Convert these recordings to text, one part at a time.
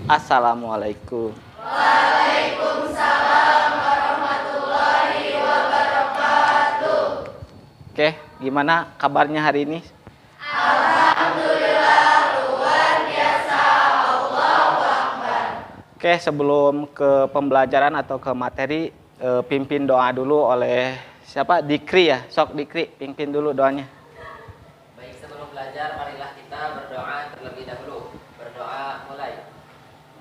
Assalamualaikum. Waalaikumsalam warahmatullahi wabarakatuh. Oke, gimana kabarnya hari ini? Alhamdulillah luar biasa. Allahu Akbar. Oke, sebelum ke pembelajaran atau ke materi, pimpin doa dulu oleh siapa? Dikri ya, sok Dikri, pimpin dulu doanya. Baik, sebelum belajar, marilah kita berdoa terlebih dahulu. Berdoa mulai.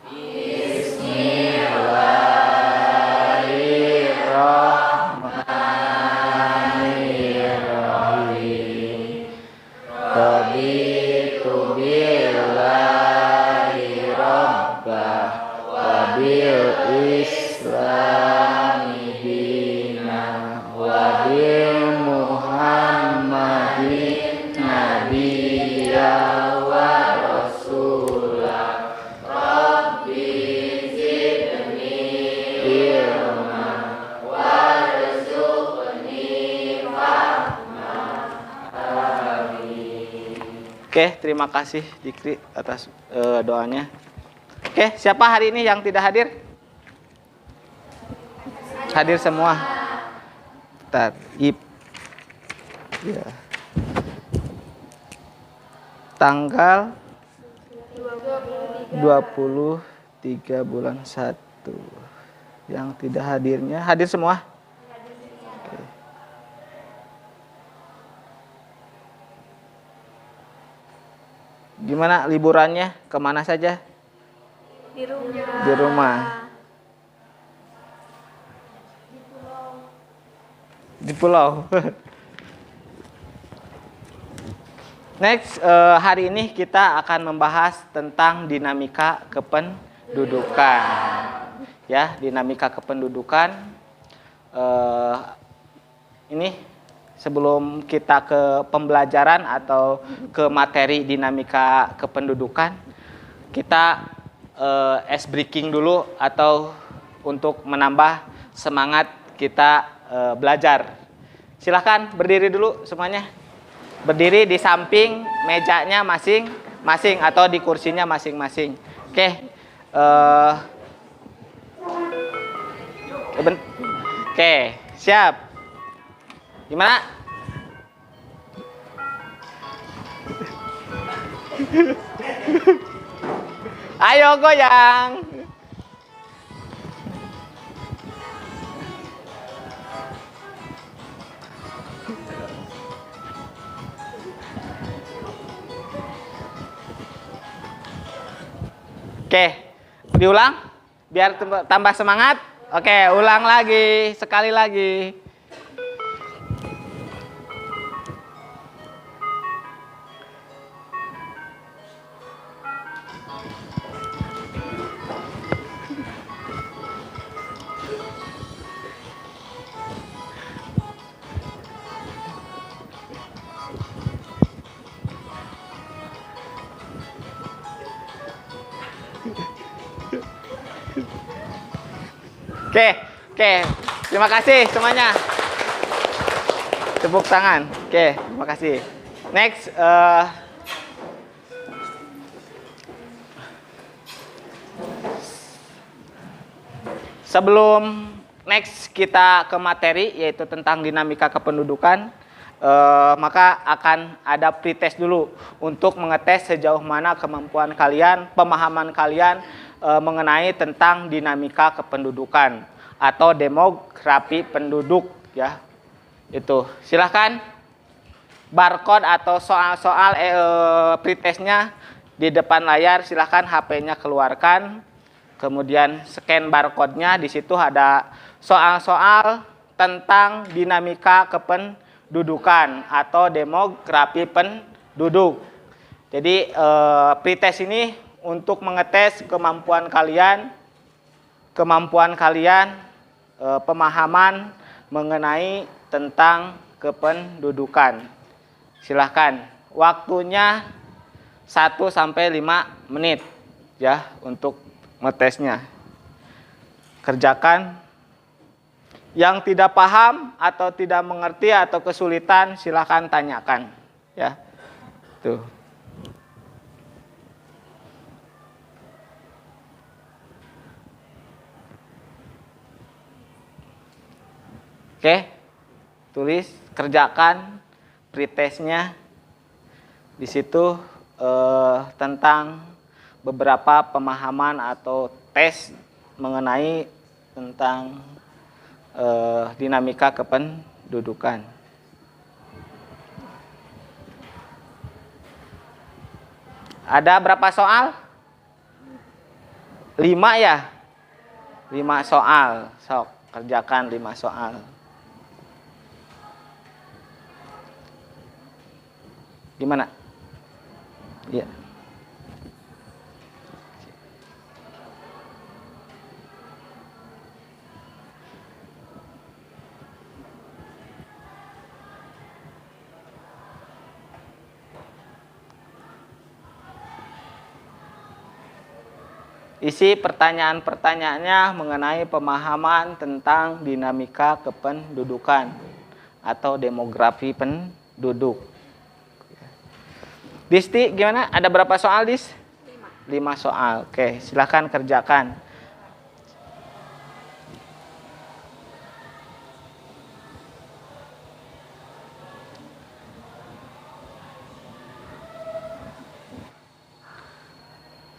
Bismillahirrahmanirrahim. Raditu billahi rabbah wa bil islami dinah wa bil muhammadin nabiyya wa rasulah. Rabbi zidni ilma warzuqni fahma. Amin. Oke, terima kasih Dikri atas doanya. Oke, siapa hari ini yang tidak hadir? Hadir semua. Taib. Ya. Tanggal 23 bulan 1. Yang tidak hadirnya hadir semua? Oke. Gimana liburannya? Kemana saja? Di rumah. Di rumah. Di pulau. Next, hari ini kita akan membahas tentang dinamika kependudukan. Ya, dinamika kependudukan. Ini sebelum kita ke pembelajaran atau ke materi dinamika kependudukan, kita ice breaking dulu atau untuk menambah semangat kita belajar. Silahkan berdiri dulu semuanya. Berdiri di samping mejanya masing-masing atau di kursinya masing-masing. Oke. Oke, siap. Gimana? Ayo goyang. Oke, diulang biar tambah semangat. Oke, ulang lagi, sekali lagi. Oke, terima kasih semuanya. Tepuk tangan. Oke, terima kasih. Next, sebelum next kita ke materi yaitu tentang dinamika kependudukan, maka akan ada pretest dulu untuk mengetes sejauh mana kemampuan kalian, pemahaman kalian mengenai tentang dinamika kependudukan atau demografi penduduk ya. Itu silahkan barcode atau soal-soal pretestnya di depan layar, silahkan HP-nya keluarkan, kemudian scan barcode-nya. Di situ ada soal-soal tentang dinamika kependudukan atau demografi penduduk. Jadi pretest ini untuk mengetes kemampuan kalian, pemahaman mengenai tentang kependudukan. Silahkan, waktunya 1 sampai 5 menit ya untuk ngetesnya. Kerjakan. Yang tidak paham atau tidak mengerti atau kesulitan silahkan tanyakan ya. Tuh. Oke, tulis, kerjakan pretestnya. Di situ tentang beberapa pemahaman atau tes mengenai tentang dinamika kependudukan. Ada berapa soal? 5 ya? 5 soal. Sok, kerjakan 5 soal. Gimana? Iya. Isi pertanyaan-pertanyaannya mengenai pemahaman tentang dinamika kependudukan atau demografi penduduk. Disti gimana? Ada berapa soal, Dis? 5 soal. Oke, silahkan kerjakan.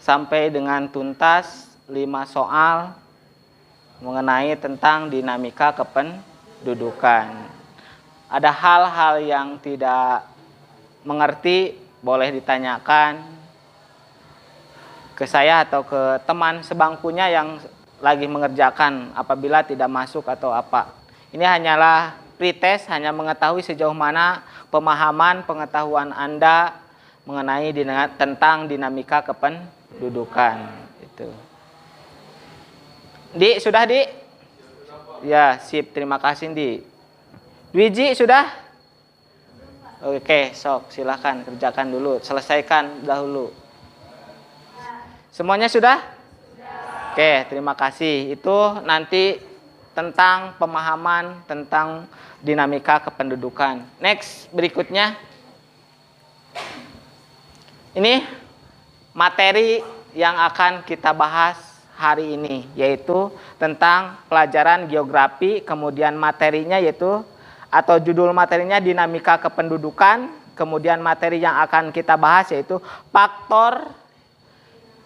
Sampai dengan tuntas 5 soal mengenai tentang dinamika kependudukan. Ada hal-hal yang tidak mengerti, boleh ditanyakan ke saya atau ke teman sebangkunya yang lagi mengerjakan apabila tidak masuk atau apa. Ini hanyalah pretest, hanya mengetahui sejauh mana pemahaman pengetahuan Anda mengenai tentang dinamika kependudukan itu. Di, sudah Di? Ya, sip, terima kasih Di. Wiji sudah? Oke, sok silahkan kerjakan dulu, selesaikan dahulu. Semuanya sudah? Oke, terima kasih. Itu nanti tentang pemahaman tentang dinamika kependudukan. Next, berikutnya. Ini materi yang akan kita bahas hari ini, yaitu tentang pelajaran geografi, kemudian materinya yaitu atau judul materinya dinamika kependudukan, kemudian materi yang akan kita bahas yaitu faktor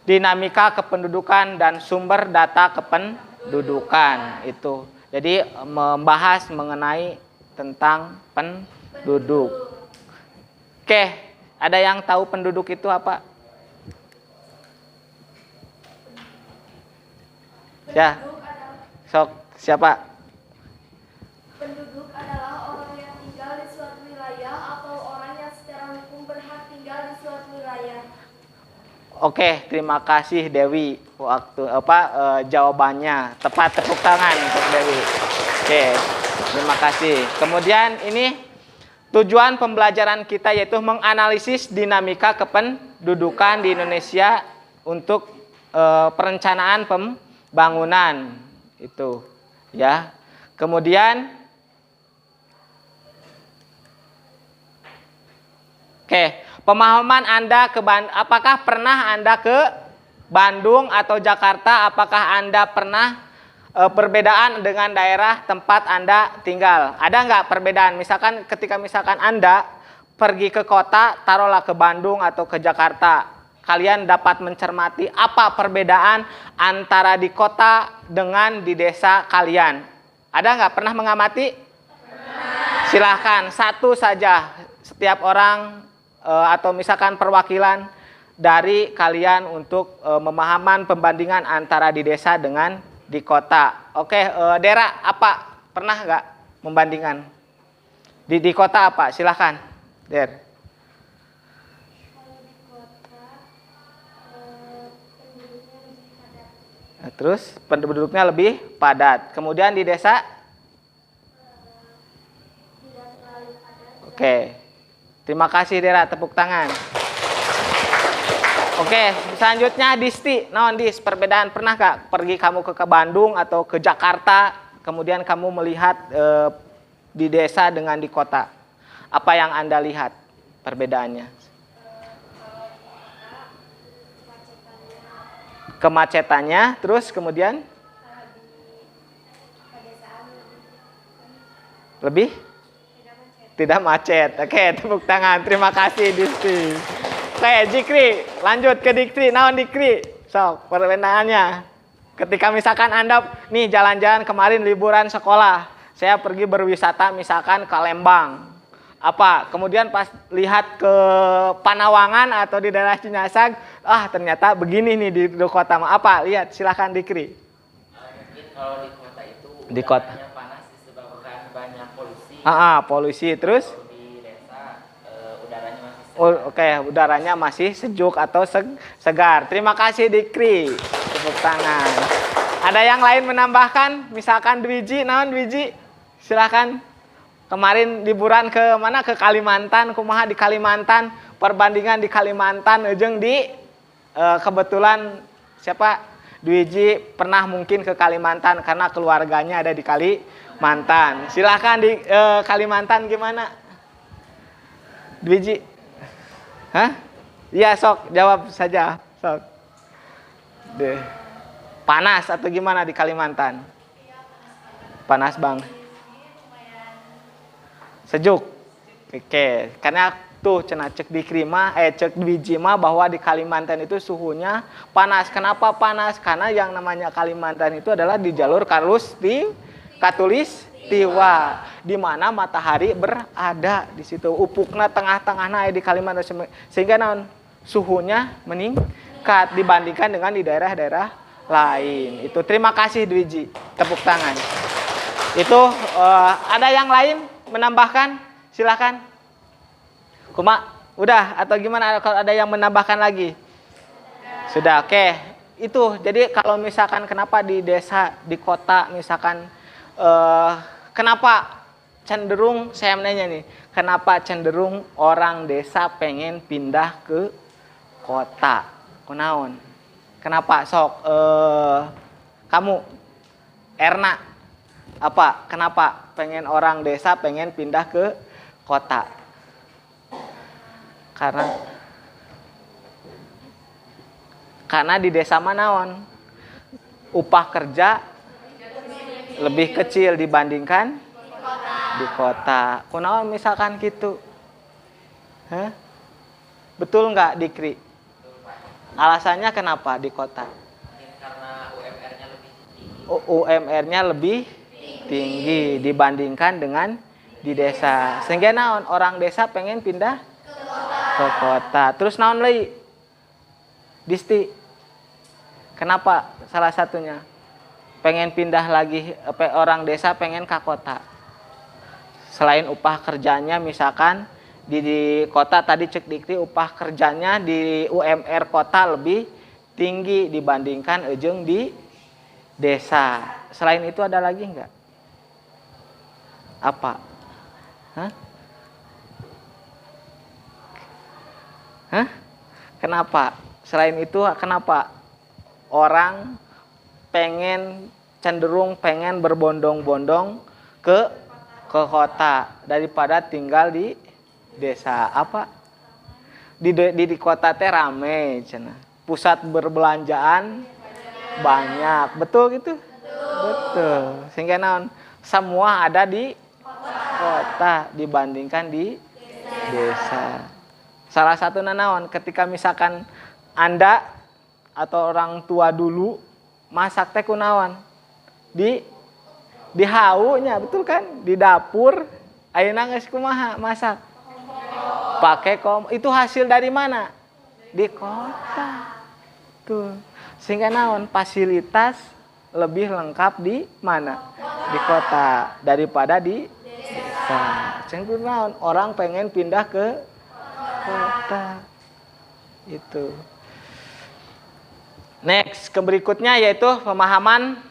dinamika kependudukan dan sumber data kependudukan itu. Jadi membahas mengenai tentang penduduk. Oke, ada yang tahu penduduk itu apa? Ya, sok siapa? Penduduk adalah orang yang tinggal di suatu wilayah atau orang yang secara hukum berhak tinggal di suatu wilayah. Oke, terima kasih Dewi. Waktu jawabannya tepat, tepuk tangan untuk Dewi. Oke, terima kasih. Kemudian ini tujuan pembelajaran kita yaitu menganalisis dinamika kependudukan di Indonesia untuk perencanaan pembangunan itu, ya. Kemudian, oke, pemahaman Anda apakah pernah Anda ke Bandung atau Jakarta? Apakah Anda pernah perbedaan dengan daerah tempat Anda tinggal? Ada nggak perbedaan? Misalkan ketika Anda pergi ke kota, taruhlah ke Bandung atau ke Jakarta, kalian dapat mencermati apa perbedaan antara di kota dengan di desa kalian? Ada nggak pernah mengamati? Silahkan satu saja, setiap orang atau misalkan perwakilan dari kalian untuk memahaman pembandingan antara di desa dengan di kota. Oke, Dera, apa pernah nggak membandingkan di kota apa? Silahkan, Der. Terus penduduknya lebih padat. Kemudian di desa? Oke. Terima kasih Dera, tepuk tangan. Oke, selanjutnya Disti. Naon Dis, perbedaan pernah gak pergi kamu ke Bandung atau ke Jakarta, kemudian kamu melihat di desa dengan di kota? Apa yang Anda lihat perbedaannya? Kemacetannya, terus kemudian Lebih? Tidak macet. Oke, tepuk tangan. Terima kasih Dikri. Oke, Jikri, lanjut ke Dikri. Naon Dikri? Sok, pertanyaannya. Ketika misalkan Anda nih jalan-jalan kemarin liburan sekolah, saya pergi berwisata misalkan ke Lembang. Apa? Kemudian pas lihat ke Panawangan atau di daerah Cinyasag, ternyata begini nih di kota. Apa? Lihat, silahkan Dikri. Mungkin kalau di kota itu Di kota. udaranya panas disebabkan banyak polusi. Polusi terus? Kalau di desa udaranya masih segar. Oke, udaranya masih sejuk atau segar. Terima kasih Dikri. Tepuk tangan. Ada yang lain menambahkan? Misalkan Dwiji, naon Dwiji? Silahkan. Kemarin liburan ke mana? Ke Kalimantan. Kumaha di Kalimantan? Perbandingan di Kalimantan jeung di kebetulan siapa? Dwiji pernah mungkin ke Kalimantan karena keluarganya ada di Kalimantan. Silahkan di Kalimantan gimana? Dwiji? Hah? Iya sok, jawab saja. Sok. Deh. Panas atau gimana di Kalimantan? Panas bang. Sejuk. Oke, karena tuh cenah cek di Krima, cek di Wijima bahwa di Kalimantan itu suhunya panas. Kenapa panas? Karena yang namanya Kalimantan itu adalah di jalur Katulistiwa, di mana matahari berada di situ. Upukna tengah-tengahna di Kalimantan, sehingga suhunya meningkat dibandingkan dengan di daerah-daerah lain. Itu terima kasih Dwiji, tepuk tangan. Itu ada yang lain menambahkan? Silahkan. Kuma, udah atau gimana? Kalau ada yang menambahkan lagi? Sudah, oke. Itu jadi kalau misalkan kenapa di desa, di kota misalkan kenapa cenderung saya nanya nih, kenapa cenderung orang desa pengen pindah ke kota? Kunaon? Kenapa sok kamu Erna apa? Kenapa pengen orang desa pengen pindah ke kota? Karena di desa manaon upah kerja lebih kecil dibandingkan di kota. Kunaon misalkan gitu? Hah? Betul nggak Dikri? Alasannya kenapa di kota? Mungkin karena UMR-nya lebih tinggi. UMR-nya lebih tinggi dibandingkan dengan di desa. Sehingga naon orang desa pengen pindah ke kota. Terus naon lagi? Disti. Kenapa salah satunya? Pengen pindah lagi orang desa pengen ke kota. Selain upah kerjanya misalkan di kota tadi cek Dikri upah kerjanya di UMR kota lebih tinggi dibandingkan ujung di desa. Selain itu ada lagi enggak? Apa? Hah? Hah? Kenapa? Selain itu kenapa orang cenderung pengen berbondong-bondong ke kota daripada tinggal di desa? Apa? Di kota teh rame cenah. Pusat berbelanjaan banyak. Betul gitu? Betul. Sehingga naon? Semua ada di kota dibandingkan di desa. Salah satu naon ketika misalkan Anda atau orang tua dulu masak teh kunaon? Di haunya, betul kan? Di dapur ayeuna geus kumaha masak? Pakai itu hasil dari mana? Di kota. Tuh. Sehingga naon? Fasilitas lebih lengkap di mana? Di kota daripada di desa. Sehingga naon? Orang pengen pindah ke kota. Itu. Next, ke berikutnya yaitu pemahaman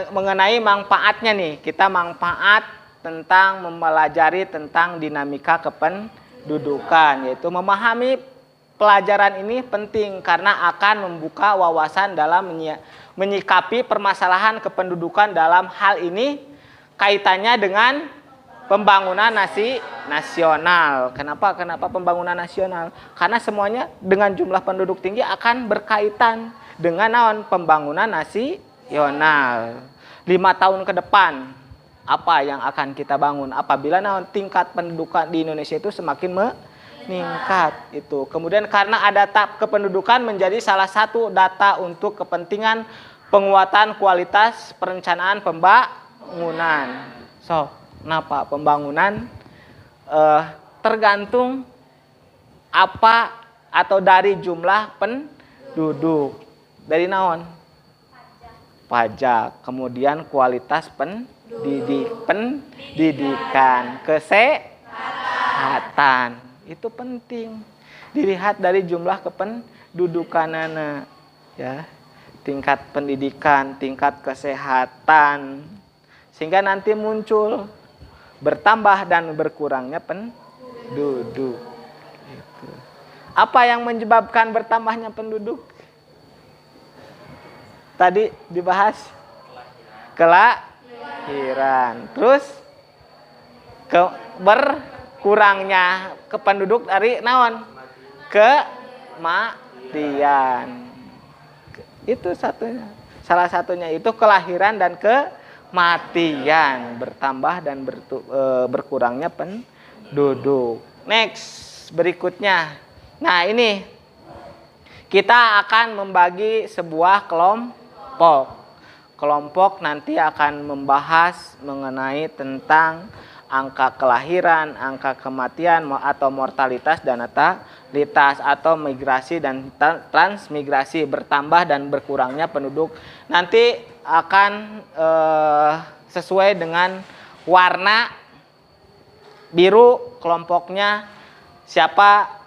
mengenai manfaatnya nih. Kita manfaat tentang mempelajari tentang dinamika kependudukan, yaitu memahami pelajaran ini penting karena akan membuka wawasan dalam menyikapi permasalahan kependudukan. Dalam hal ini kaitannya dengan pembangunan nasional. Kenapa pembangunan nasional? Karena semuanya dengan jumlah penduduk tinggi akan berkaitan dengan pembangunan nasional. 5 tahun ke depan apa yang akan kita bangun apabila tingkat pendudukan di Indonesia itu semakin meningkat itu. Kemudian karena ada kependudukan menjadi salah satu data untuk kepentingan penguatan kualitas perencanaan pembangunan. So, kenapa pembangunan tergantung apa atau dari jumlah penduduk. Dari naon? Pajak. Kemudian kualitas pendidikan, kesehatan. Itu penting. Dilihat dari jumlah kependudukanana, ya. Tingkat pendidikan, tingkat kesehatan. Sehingga nanti muncul bertambah dan berkurangnya penduduk. Gitu. Apa yang menyebabkan bertambahnya penduduk? Tadi dibahas kelahiran. Terus berkurangnya penduduk dari naon? Kematian. Itu satunya. Salah satunya itu kelahiran dan kematian, bertambah dan berkurangnya penduduk. Next, berikutnya. Nah, ini kita akan membagi sebuah kelompok nanti akan membahas mengenai tentang angka kelahiran, angka kematian atau mortalitas dan natalitas atau migrasi dan transmigrasi, bertambah dan berkurangnya penduduk. Nanti akan sesuai dengan warna biru kelompoknya siapa,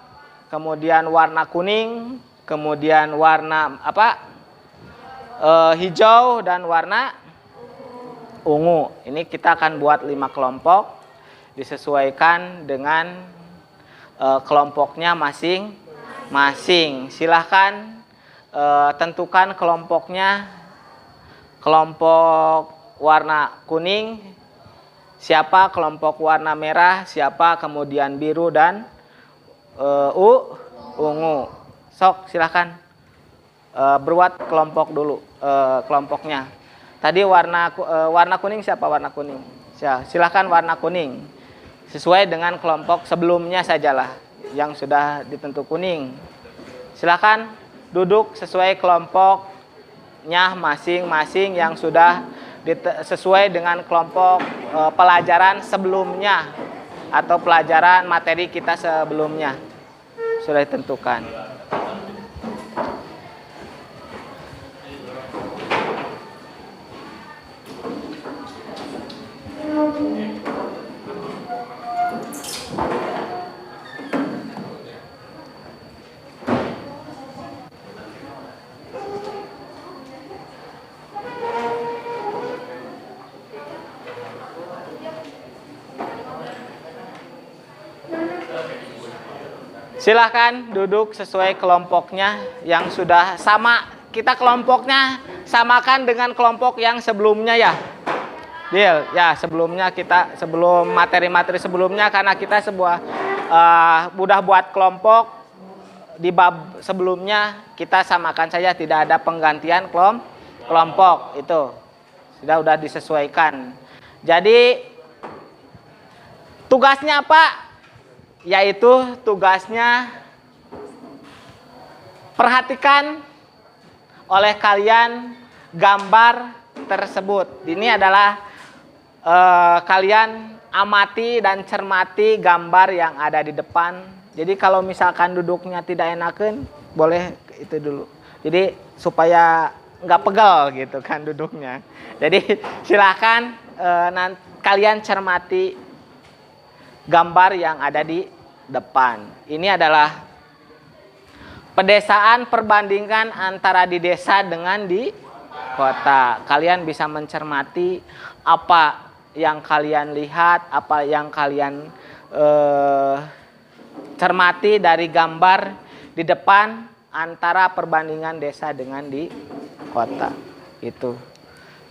kemudian warna kuning, kemudian warna hijau dan warna ungu. Ini kita akan buat 5 kelompok disesuaikan dengan kelompoknya masing-masing. Silahkan tentukan kelompoknya. Kelompok warna kuning siapa, kelompok warna merah siapa, kemudian biru dan ungu. Sok silahkan berbuat kelompok dulu, kelompoknya. Tadi warna kuning siapa? Warna kuning. Silahkan warna kuning. Sesuai dengan kelompok sebelumnya sajalah yang sudah ditentu kuning. Silahkan duduk sesuai kelompoknya masing-masing yang sudah sesuai dengan kelompok pelajaran sebelumnya atau pelajaran materi kita sebelumnya sudah ditentukan. Silahkan duduk sesuai kelompoknya yang sudah sama. Kita kelompoknya samakan dengan kelompok yang sebelumnya ya. Deal ya, sebelumnya kita sebelum materi-materi sebelumnya, karena kita udah buat kelompok di bab sebelumnya, kita samakan saja, tidak ada penggantian kelompok itu. Sudah disesuaikan. Jadi tugasnya apa? Yaitu tugasnya perhatikan oleh kalian gambar tersebut. Ini adalah kalian amati dan cermati gambar yang ada di depan. Jadi kalau misalkan duduknya tidak enakan, boleh itu dulu. Jadi supaya nggak pegal gitu kan duduknya. Jadi silakan kalian cermati gambar yang ada di depan. Ini adalah pedesaan, perbandingan antara di desa dengan di kota. Kalian bisa mencermati apa yang kalian lihat, apa yang kalian cermati dari gambar di depan antara perbandingan desa dengan di kota. Itu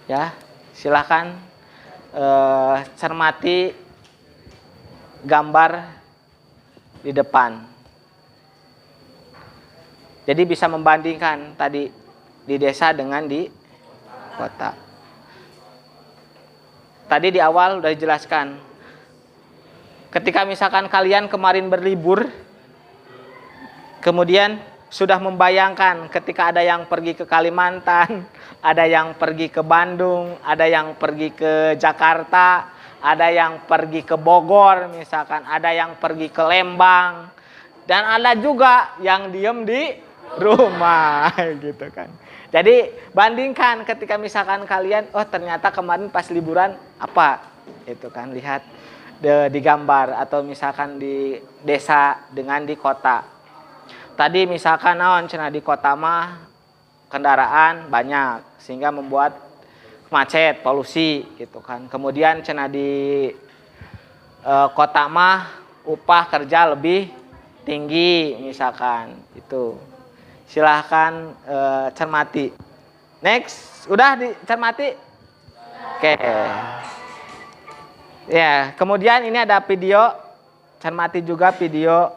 ya, silakan cermati gambar di depan. Jadi bisa membandingkan tadi di desa dengan di kota. Tadi di awal udah dijelaskan. Ketika misalkan kalian kemarin berlibur, kemudian sudah membayangkan ketika ada yang pergi ke Kalimantan, ada yang pergi ke Bandung, ada yang pergi ke Jakarta, ada yang pergi ke Bogor misalkan, ada yang pergi ke Lembang, dan ada juga yang diem di rumah gitu kan. Jadi bandingkan ketika misalkan kalian, oh ternyata kemarin pas liburan apa, itu kan, lihat di gambar, atau misalkan di desa dengan di kota. Tadi misalkan naon cenah di kota mah kendaraan banyak sehingga membuat macet, polusi gitu kan. Kemudian cenah di kota mah upah kerja lebih tinggi misalkan itu. Silahkan cermati. Next, udah dicermati? Oke. Ya, kemudian ini ada video, cermati juga video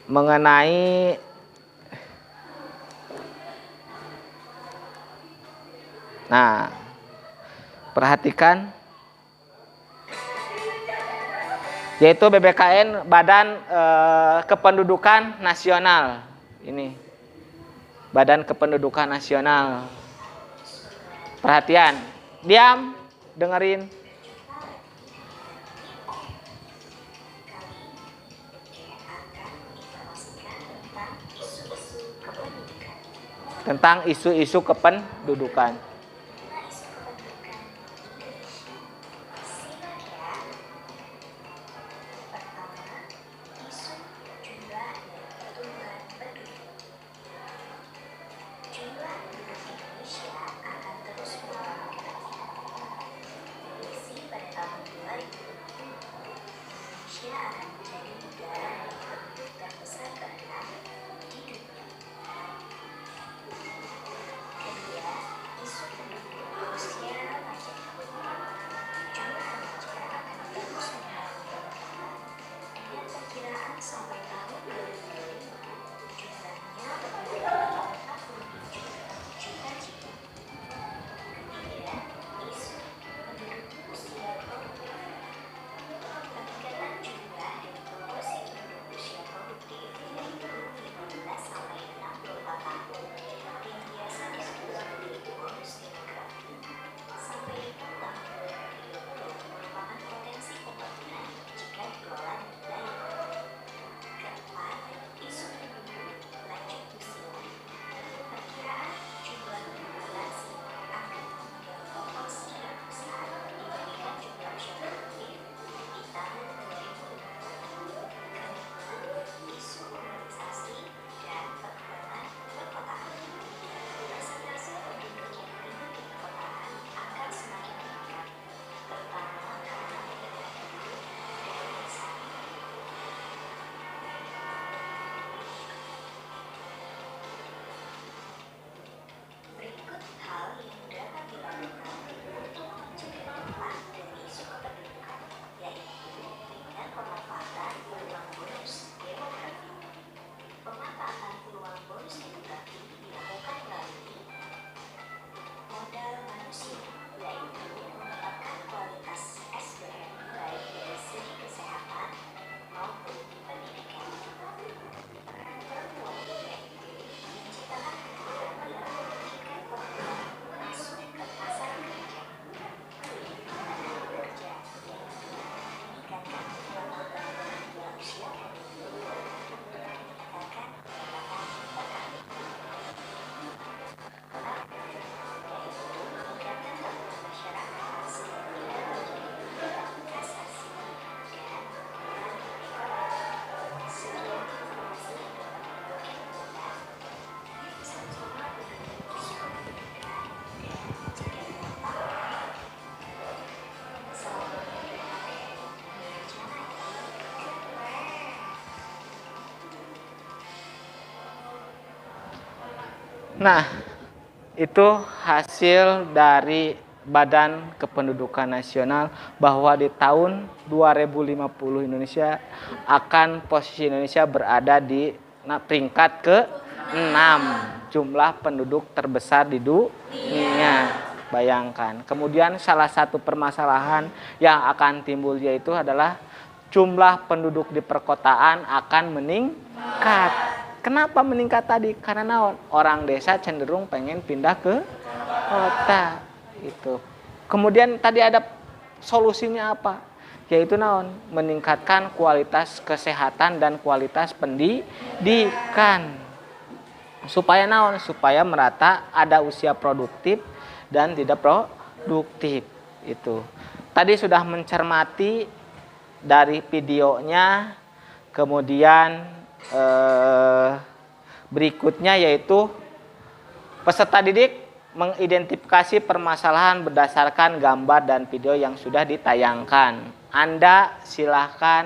mengenai nah, perhatikan, yaitu BBKN, Badan Kependudukan Nasional. Ini Badan Kependudukan Nasional. Perhatian, diam, dengerin. Tentang isu-isu kependudukan. Nah, itu hasil dari Badan Kependudukan Nasional bahwa di tahun 2050 Indonesia akan posisi Indonesia berada di peringkat ke-6 jumlah penduduk terbesar di dunia. Bayangkan. Kemudian salah satu permasalahan yang akan timbul yaitu adalah jumlah penduduk di perkotaan akan meningkat. Kenapa meningkat tadi? Karena naon? Orang desa cenderung pengen pindah ke kota. Itu. Kemudian tadi ada solusinya apa? Yaitu naon? Meningkatkan kualitas kesehatan dan kualitas pendidikan. Supaya naon? Supaya merata ada usia produktif dan tidak produktif. Itu. Tadi sudah mencermati dari videonya, kemudian berikutnya yaitu peserta didik mengidentifikasi permasalahan berdasarkan gambar dan video yang sudah ditayangkan. Anda silahkan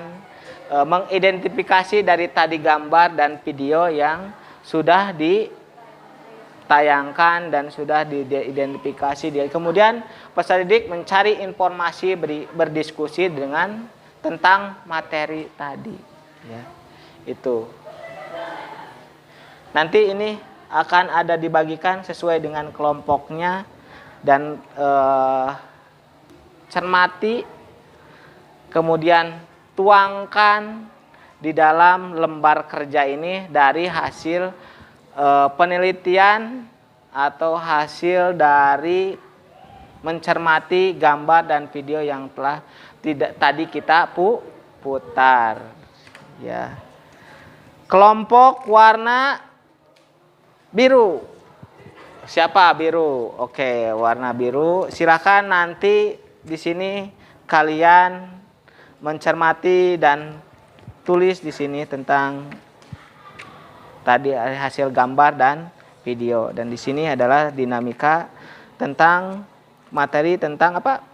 mengidentifikasi dari tadi gambar dan video yang sudah ditayangkan dan sudah diidentifikasi. Kemudian peserta didik mencari informasi, berdiskusi tentang materi tadi. Ya, itu. Nanti ini akan ada dibagikan sesuai dengan kelompoknya dan cermati, kemudian tuangkan di dalam lembar kerja ini dari hasil penelitian atau hasil dari mencermati gambar dan video yang telah tadi kita putar. Ya. Kelompok warna biru. Siapa biru? Oke, warna biru. Silakan nanti di sini kalian mencermati dan tulis di sini tentang tadi hasil gambar dan video. Dan di sini adalah dinamika tentang materi tentang apa?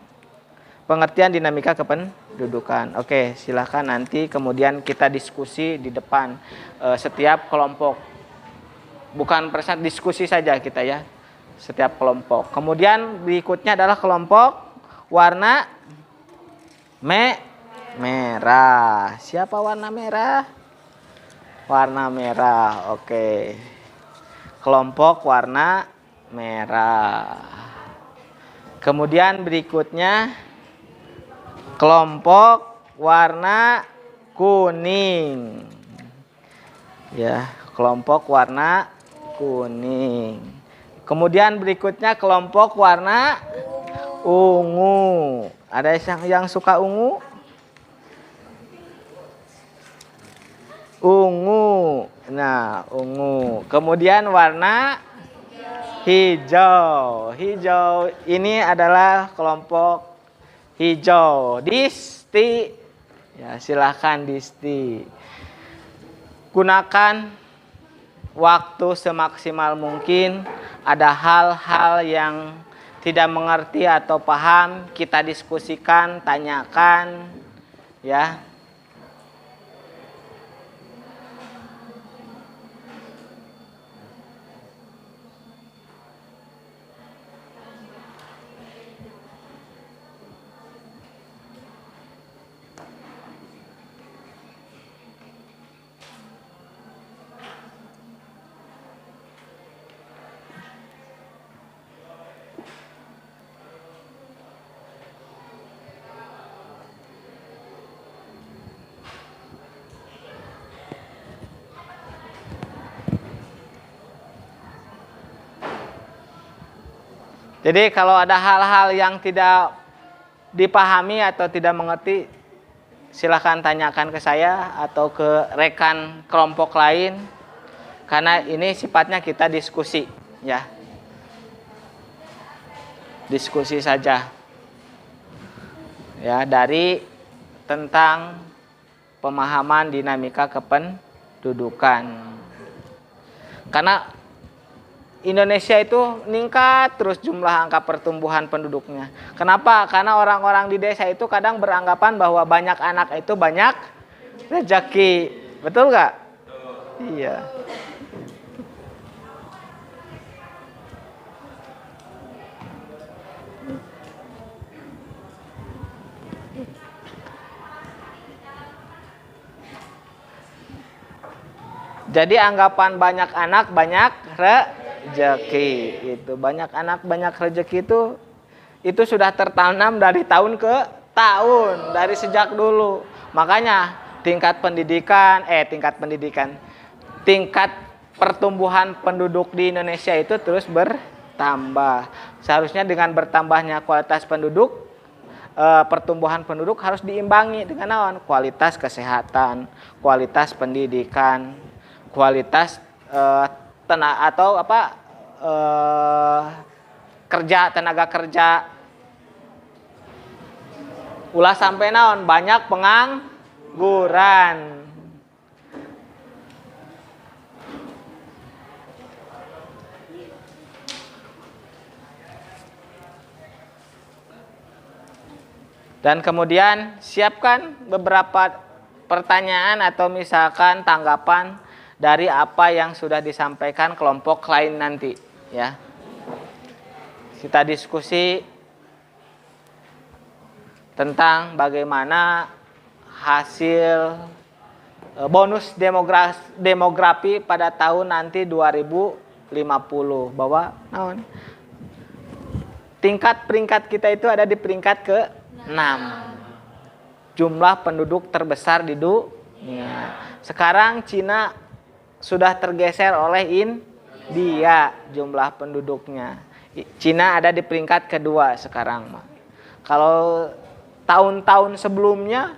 Pengertian dinamika kependudukan. Oke, silakan nanti kemudian kita diskusi di depan setiap kelompok. Bukan diskusi saja kita ya, setiap kelompok. Kemudian berikutnya adalah kelompok warna merah. Siapa warna merah? Warna merah. Oke. Kelompok warna merah. Kemudian berikutnya kelompok warna kuning. Ya, kelompok warna kuning. Kemudian berikutnya kelompok warna ungu. Ada yang suka ungu? Ungu. Nah, ungu. Kemudian warna hijau. Hijau ini adalah kelompok hijau. Disti. Ya, silahkan disti. Gunakan waktu semaksimal mungkin. Ada hal-hal yang tidak mengerti atau paham, kita diskusikan, tanyakan, ya. Jadi kalau ada hal-hal yang tidak dipahami atau tidak mengerti, silahkan tanyakan ke saya atau ke rekan kelompok lain. Karena ini sifatnya kita diskusi, ya. Diskusi saja. Ya, dari tentang pemahaman dinamika kependudukan. Karena Indonesia itu meningkat terus jumlah angka pertumbuhan penduduknya. Kenapa? Karena orang-orang di desa itu kadang beranggapan bahwa banyak anak itu banyak rezeki. Betul nggak? Iya. Jadi anggapan banyak anak banyak rezeki. Itu banyak anak banyak rezeki itu sudah tertanam dari tahun ke tahun, dari sejak dulu. Makanya tingkat pertumbuhan penduduk di Indonesia itu terus bertambah. Seharusnya dengan bertambahnya kualitas penduduk, pertumbuhan penduduk harus diimbangi dengan naon? Kualitas kesehatan, kualitas pendidikan, kualitas tenaga kerja. Ulah sampai naon? Banyak pengangguran. Dan kemudian siapkan beberapa pertanyaan atau misalkan tanggapan dari apa yang sudah disampaikan kelompok lain nanti, ya. Kita diskusi tentang bagaimana hasil bonus demografi pada tahun nanti 2050, bahwa tingkat peringkat kita itu ada di peringkat ke-6. Jumlah penduduk terbesar di dunia. Sekarang Cina sudah tergeser oleh India jumlah penduduknya. Cina ada di peringkat kedua sekarang. Kalau tahun-tahun sebelumnya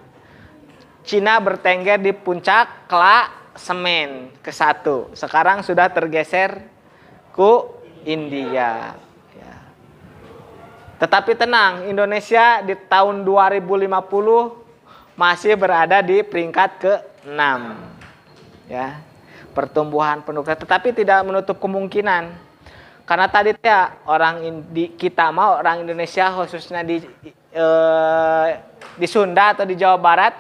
Cina bertengger di puncak klasemen ke-1. Sekarang sudah tergeser ke India. Tetapi tenang, Indonesia di tahun 2050 masih berada di peringkat ke-6. Ya. Pertumbuhan penduduk, tetapi tidak menutup kemungkinan. Karena tadi orang Indonesia khususnya di Sunda atau di Jawa Barat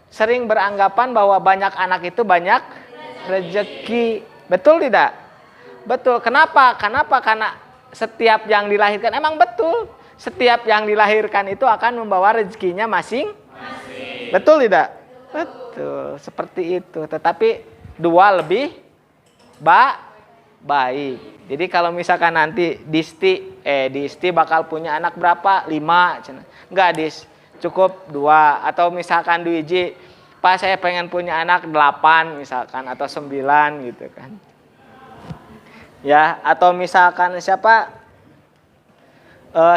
sering beranggapan bahwa banyak anak itu banyak rezeki. Betul tidak? Betul. Kenapa? Karena setiap yang dilahirkan, emang betul. Setiap yang dilahirkan itu akan membawa rezekinya masing. Betul tidak? Betul. Seperti itu. Tetapi 2 lebih baik. Jadi kalau misalkan nanti Disti bakal punya anak berapa? 5. Enggak, Dis. Cukup 2. Atau misalkan Duiji, Pak saya pengen punya anak 8 misalkan, atau 9 gitu kan. Ya, atau misalkan siapa?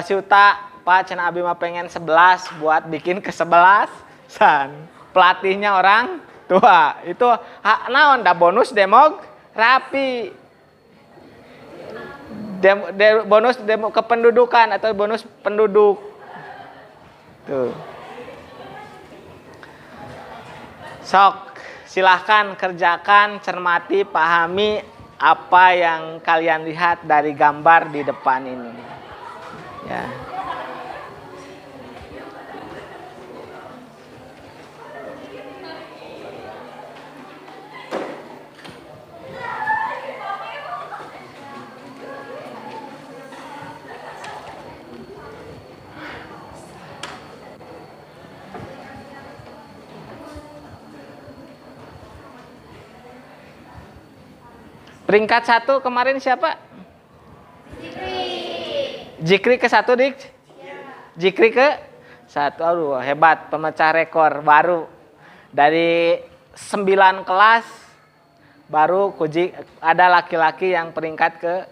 Si Uta, Pak cenah abi mah pengen 11 buat bikin ke-11-an. Pelatihnya orang tua. Itu naon da bonus demografi. Bonus kependudukan atau bonus penduduk. Tuh. Sok, silahkan kerjakan, cermati, pahami apa yang kalian lihat dari gambar di depan ini. Ya. Peringkat 1 kemarin siapa? Jikri ke-1, Dik? Jikri ke-1. Aduh, hebat, pemecah rekor baru. Dari 9 kelas baru ada laki-laki yang peringkat ke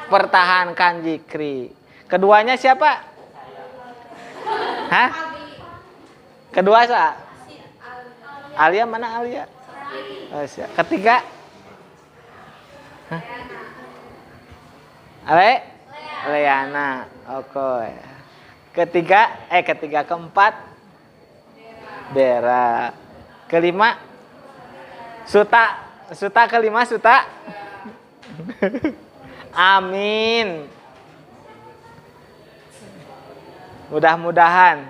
pertahankan Jikri. Keduanya siapa? Hah? Kedua siapa? Alia, mana Alia? Oh, ketiga? Leana. Oke. Ketiga keempat Bera. Kelima Suta kelima Suta. Amin. Mudah-mudahan.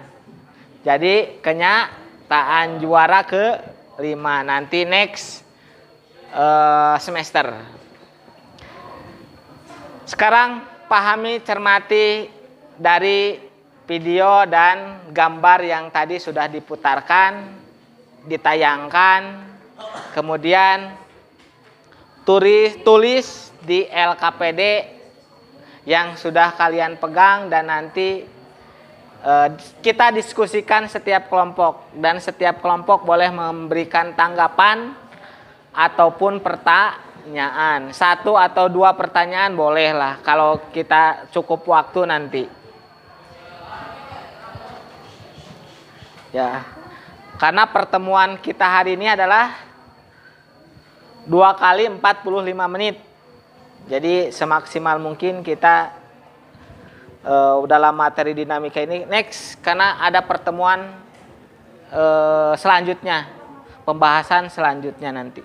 Jadi kenyataan juara ke-5 nanti next semester. Sekarang pahami, cermati dari video dan gambar yang tadi sudah diputarkan, ditayangkan. Kemudian tulis di LKPD yang sudah kalian pegang dan nanti kita diskusikan setiap kelompok dan setiap kelompok boleh memberikan tanggapan ataupun pertanyaan. 1 atau 2 pertanyaan bolehlah kalau kita cukup waktu nanti. Ya. Karena pertemuan kita hari ini adalah 2 kali 45 menit. Jadi semaksimal mungkin kita dalam materi dinamika ini next karena ada pertemuan selanjutnya, pembahasan selanjutnya nanti.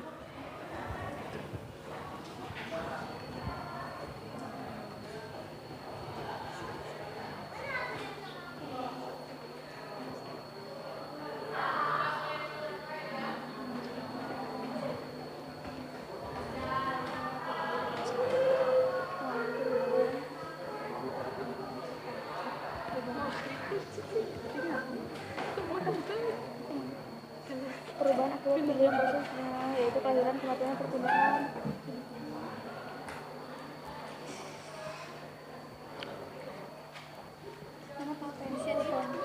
Perubahan akibat kejadian prosesnya, yaitu kelahiran, kematian, perpindahan. Mana potensi di kelompok?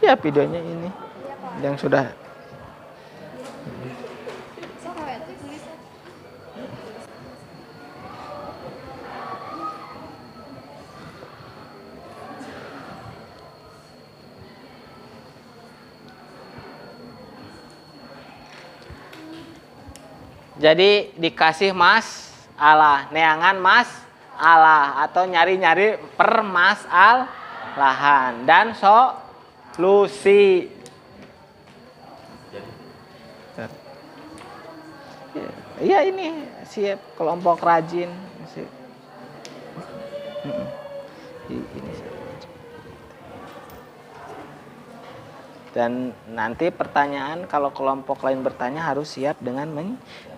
Ya videonya ini yang sudah. Jadi dikasih masalah, neangan masalah atau nyari-nyari permasalahan dan solusi. Iya ini siap kelompok rajin. Ini. Dan nanti pertanyaan kalau kelompok lain bertanya harus siap dengan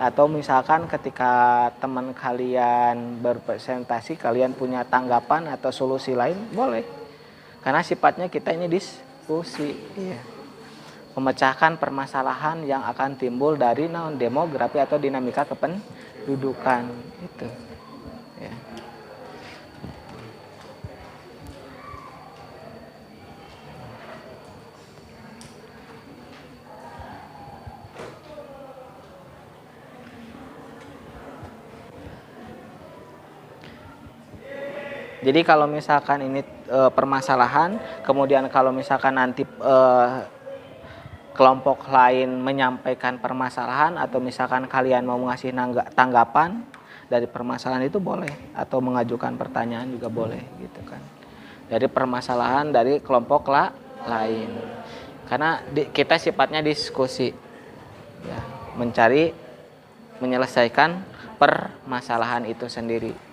atau misalkan ketika teman kalian berpresentasi kalian punya tanggapan atau solusi lain boleh. Karena sifatnya kita ini diskusi, iya. Memecahkan permasalahan yang akan timbul dari demografi atau dinamika kependudukan itu. Ya. Jadi kalau misalkan ini permasalahan, kemudian kalau misalkan nanti kelompok lain menyampaikan permasalahan atau misalkan kalian mau ngasih tanggapan dari permasalahan itu boleh atau mengajukan pertanyaan juga boleh gitu kan. Dari permasalahan dari kelompok lain. Karena kita sifatnya diskusi. Ya, menyelesaikan permasalahan itu sendiri.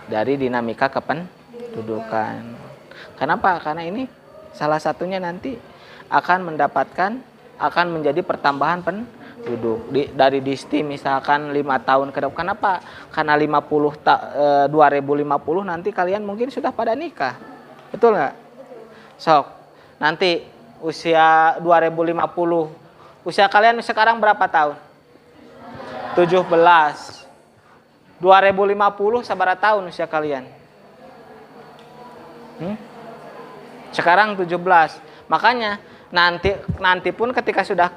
Dari dinamika kependudukan. Kenapa? Karena ini salah satunya nanti akan menjadi pertambahan penduduk dari Disti misalkan 5 tahun ke depan. Kenapa? Karena 2050 nanti kalian mungkin sudah pada nikah. Betul nggak? Sok. Nanti usia 2050. Usia kalian sekarang berapa tahun? 17. 2050 sabaraha tahun usia kalian? Sekarang 17. Makanya nanti pun ketika sudah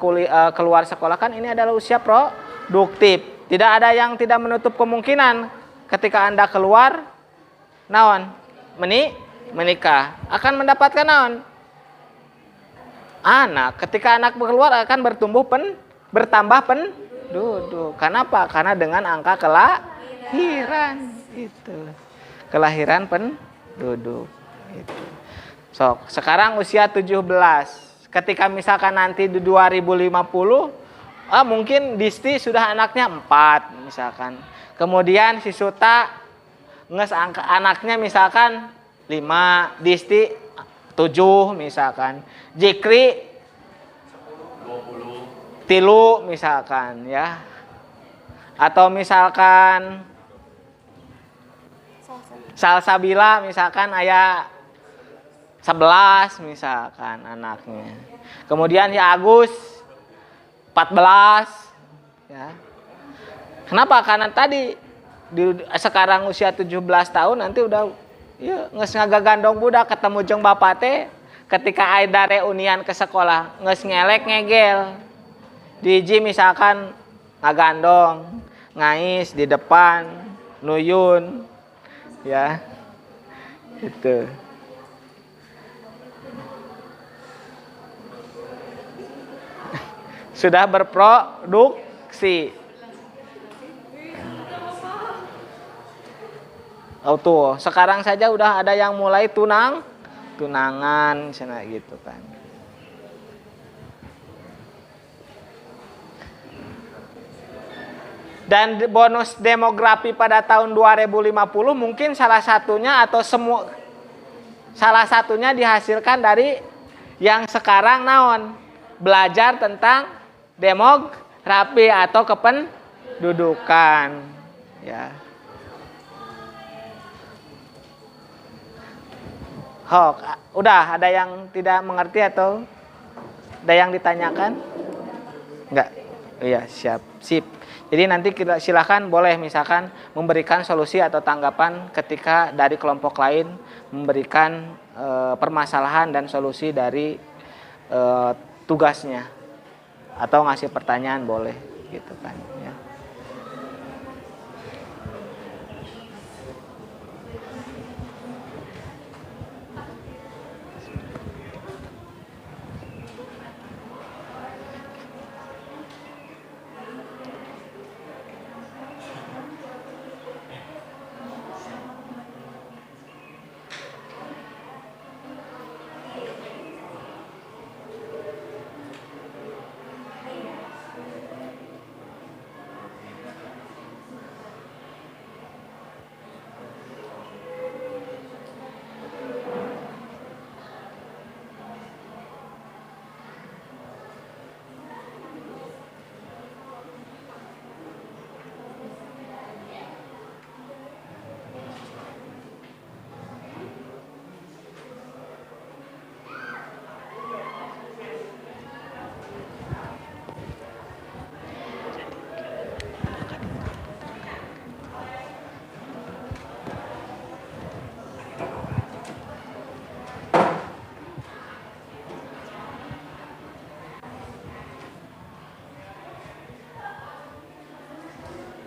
keluar sekolah kan ini adalah usia produktif. Tidak ada yang tidak menutup kemungkinan ketika Anda keluar naon? Menikah akan mendapatkan naon? Anak. Ketika anak keluar akan bertambah penduduk. Kenapa? Karena dengan angka kelahiran itu. Kelahiran penduduk itu. So, sekarang usia 17. Ketika misalkan nanti di 2050 mungkin Disti sudah anaknya 4 misalkan. Kemudian si Suta anaknya misalkan 5, Disti 7 misalkan. Jikri 20 tilu misalkan ya. Atau misalkan Salsabila misalkan aya 11 misalkan anaknya. Kemudian ya Agus 14 ya. Kenapa? Karena tadi sekarang usia 17 tahun nanti udah ya geus ngagagandong budak ketemu jeung bapak teh ketika ada reunian ke sekolah geus ngelek ngegel. Di hiji misalkan ngagandong, ngais di depan, nuyun ya. Itu. Sudah berproduksi. Oh tuh, sekarang saja udah ada yang mulai tunangan, sana gitu kan. Dan bonus demografi pada tahun 2050 mungkin salah satunya dihasilkan dari yang sekarang naon? Belajar tentang demografi atau kependudukan ya. Udah ada yang tidak mengerti atau ada yang ditanyakan? Enggak. Iya, sip. Jadi nanti kita silakan boleh misalkan memberikan solusi atau tanggapan ketika dari kelompok lain memberikan permasalahan dan solusi dari tugasnya atau ngasih pertanyaan boleh gitu kan ya.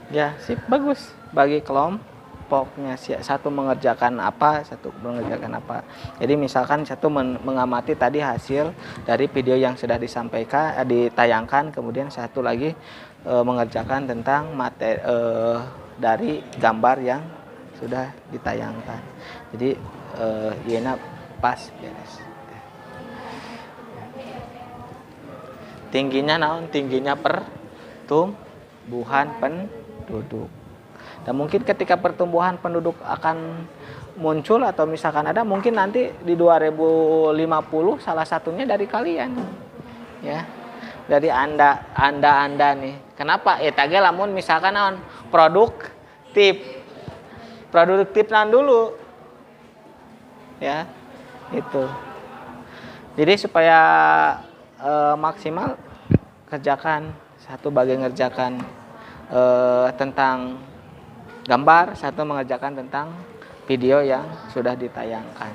Ya, sip, bagus. Bagi kelompoknya satu mengerjakan apa, satu mengerjakan apa. Jadi misalkan satu mengamati tadi hasil dari video yang sudah disampaikan, ditayangkan, kemudian satu lagi mengerjakan tentang materi dari gambar yang sudah ditayangkan. Jadi ieu pas beres. Tingginya naon? Tingginya pertumbuhan penduduk. Dan mungkin ketika pertumbuhan penduduk akan muncul atau misalkan ada mungkin nanti di 2050 salah satunya dari kalian. Ya. Dari Anda nih. Kenapa? Tage lamun misalkan naon? Produktif naon dulu. Ya. Itu. Jadi supaya maksimal kerjakan satu bagian ngerjakan tentang gambar, satu mengerjakan tentang video yang sudah ditayangkan.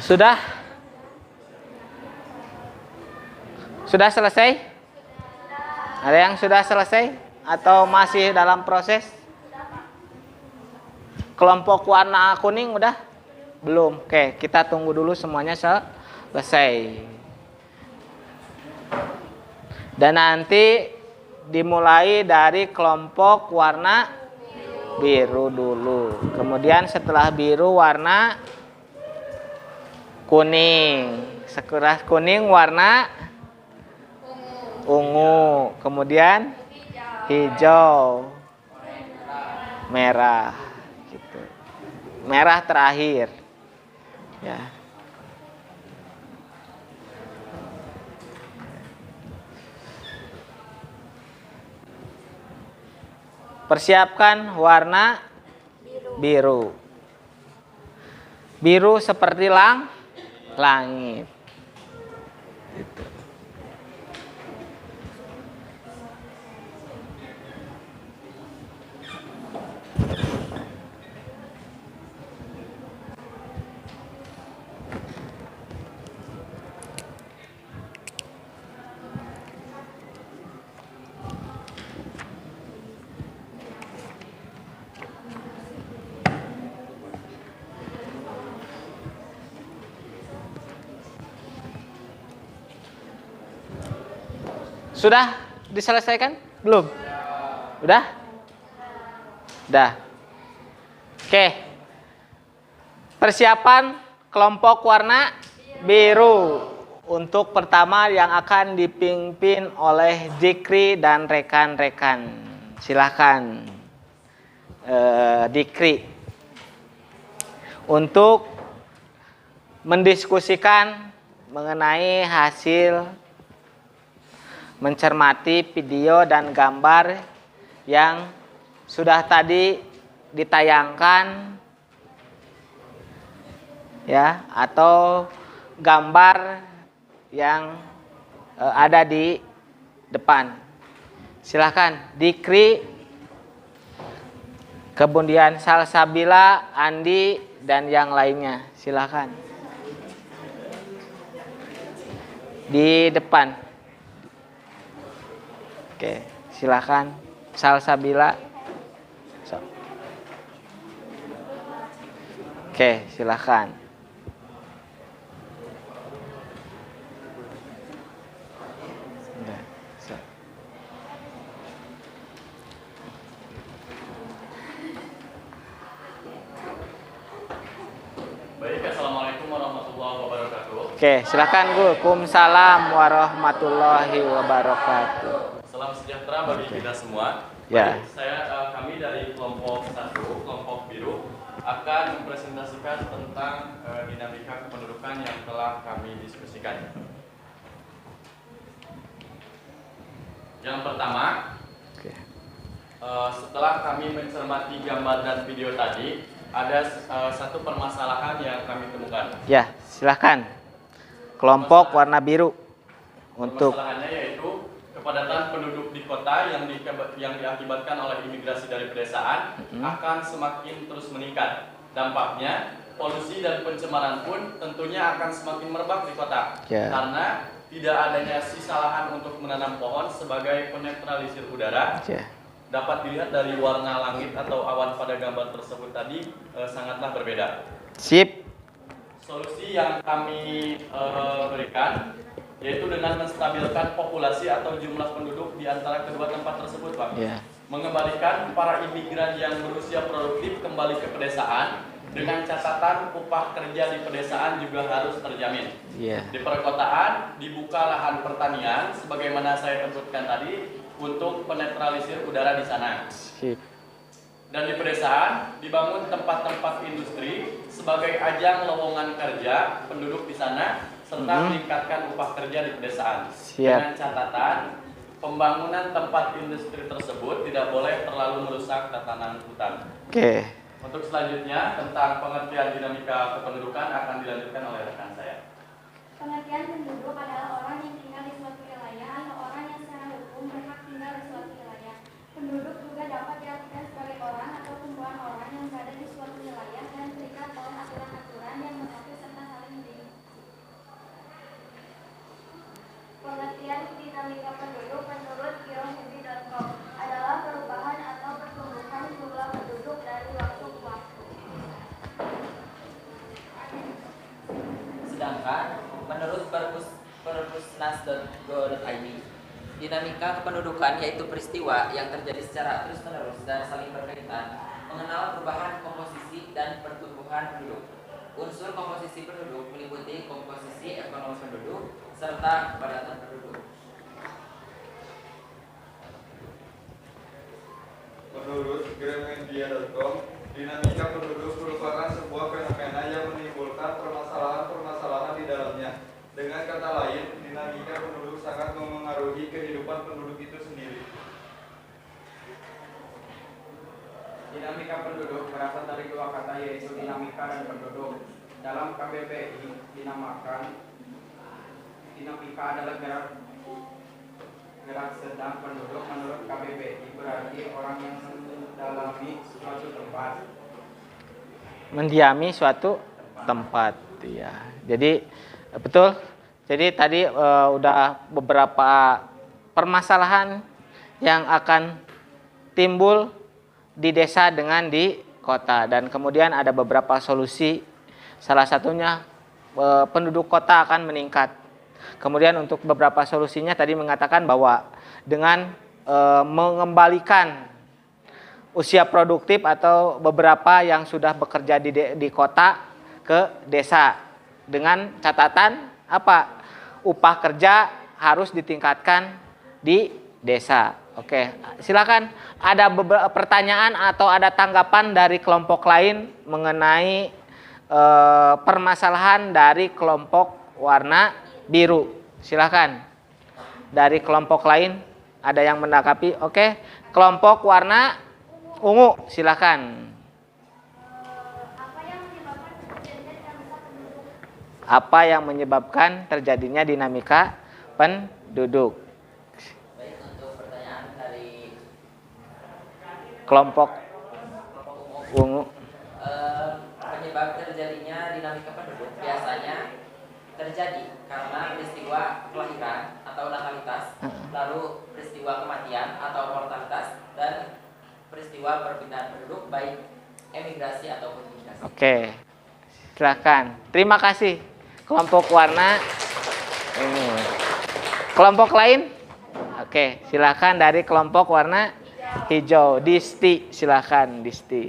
Sudah selesai? Ada yang sudah selesai atau masih dalam proses? Kelompok warna kuning udah? Belum. Oke, kita tunggu dulu semuanya selesai. Dan nanti dimulai dari kelompok warna biru dulu. Kemudian setelah biru warna kuning, Sekuras kuning warna ungu, kemudian hijau, merah, gitu. Merah terakhir, ya. Persiapkan warna biru. Biru seperti langit. Gitu. Sudah diselesaikan? Belum? Udah? Udah. Oke. Persiapan kelompok warna biru. Untuk pertama yang akan dipimpin oleh Dikri dan rekan-rekan. Silahkan Dikri. Untuk mendiskusikan mengenai hasil mencermati video dan gambar yang sudah tadi ditayangkan, ya, atau gambar yang ada di depan. Silahkan Dikri, kemudian Salsabila, Andi, dan yang lainnya. Silahkan di depan. Oke, silakan Salsabila. Oke, silakan. Baik, assalamualaikum warahmatullahi wabarakatuh. Oke, silakan Gu. Waalaikumsalam warahmatullahi wabarakatuh. Salam sejahtera bagi kita semua. Ya. Baik, kami dari kelompok 1, kelompok biru, akan mempresentasikan tentang dinamika kependudukan yang telah kami diskusikan. Yang pertama, setelah kami mencermati gambar dan video tadi, ada satu permasalahan yang kami temukan. Ya, silakan. Kelompok warna biru untuk Permasalahannya yaitu kepadatan penduduk di kota yang diakibatkan oleh imigrasi dari pedesaan akan semakin terus meningkat. Dampaknya, polusi dan pencemaran pun tentunya akan semakin merebak di kota. Ya. Karena tidak adanya sisa lahan untuk menanam pohon sebagai penetralisir udara. ya. Dapat dilihat dari warna langit atau awan pada gambar tersebut tadi sangatlah berbeda. Sip. Solusi yang kami berikan yaitu dengan menstabilkan populasi atau jumlah penduduk di antara kedua tempat tersebut, Pak. Ya. Mengembalikan para imigran yang berusia produktif kembali ke pedesaan dengan catatan upah kerja di pedesaan juga harus terjamin. Ya. Di perkotaan dibuka lahan pertanian sebagaimana saya sebutkan tadi untuk penetralisir udara di sana. Sip. Dan di pedesaan dibangun tempat-tempat industri sebagai ajang lowongan kerja penduduk di sana serta meningkatkan upah kerja di pedesaan. Siap. Dengan catatan pembangunan tempat industri tersebut tidak boleh terlalu merusak tatanan hutan. Oke. Untuk selanjutnya tentang pengertian dinamika kependudukan akan dilanjutkan oleh rekan saya. Pengertian penduduk adalah orang yang tinggal di suatu wilayah atau orang yang secara hukum berhak tinggal di suatu wilayah. Penduduk juga dapat diartikan sebagai orang atau kumpulan orang yang berada di suatu wilayah dan terikat oleh aturan-aturan yang mengatur serta saling melindungi. Pengertian dinamika penduduk menurut kirohebi.com adalah perubahan atau pertumbuhan jumlah penduduk dari waktu ke waktu. Sedangkan menurut perpusnas.go.id, dinamika kependudukan yaitu peristiwa yang terjadi secara terus-menerus dan saling berkaitan mengenal perubahan komposisi dan pertumbuhan penduduk. Unsur komposisi penduduk meliputi komposisi ekonomi penduduk serta kepadatan penduduk. Menurut Gramedia.com, dinamika penduduk merupakan sebuah fenomena yang menimbulkan permasalahan-permasalahan di dalamnya. Dengan kata lain, dinamika penduduk sangat memengaruhi kehidupan penduduk itu sendiri. Dinamika penduduk berasal dari dua kata, yaitu dinamika dan penduduk. Dalam KBBI dinamika adalah gerak sedang penduduk. Menurut KBBI berarti orang yang mendalami suatu tempat. Mendiami suatu tempat, ya. Jadi betul. Jadi tadi udah beberapa permasalahan yang akan timbul di desa dengan di kota, dan kemudian ada beberapa solusi. Salah satunya penduduk kota akan meningkat. Kemudian untuk beberapa solusinya tadi mengatakan bahwa dengan mengembalikan usia produktif atau beberapa yang sudah bekerja di kota ke desa, dengan catatan apa? Upah kerja harus ditingkatkan di desa. Oke, silakan. Ada beberapa pertanyaan atau ada tanggapan dari kelompok lain mengenai permasalahan dari kelompok warna biru. Silakan. Dari kelompok lain ada yang menanggapi? Oke, kelompok warna ungu, silakan. Apa yang menyebabkan terjadinya dinamika penduduk? Baik, untuk pertanyaan dari Kelompok ungu. Penyebab terjadinya dinamika penduduk biasanya terjadi karena peristiwa kelahiran atau natalitas, lalu peristiwa kematian atau mortalitas, dan peristiwa perpindahan penduduk baik emigrasi ataupun imigrasi. Oke, silakan. Terima kasih kelompok warna ini. Kelompok lain? Oke, silakan dari kelompok warna hijau. Disti, silakan Disti.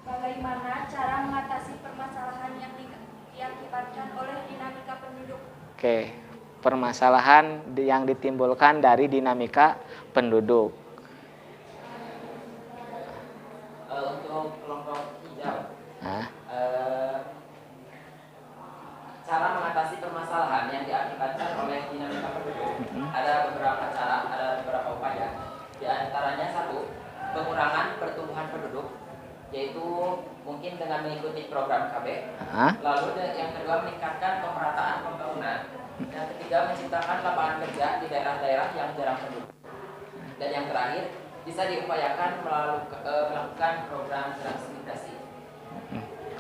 Bagaimana cara mengatasi permasalahan yang diakibatkan oleh dinamika penduduk? Oke, permasalahan yang ditimbulkan dari dinamika penduduk. Untuk kelompok hijau, Nah, cara mengatasi permasalahan yang diakibatkan oleh dinamika penduduk ada beberapa cara, ada beberapa upaya. Di antaranya satu, pengurangan pertumbuhan penduduk, yaitu mungkin dengan mengikuti program KB. Lalu yang kedua, meningkatkan pemerataan pembangunan. Yang ketiga, menciptakan lapangan kerja di daerah-daerah yang jarang penduduk. Dan yang terakhir, bisa diupayakan melakukan program transmigrasi.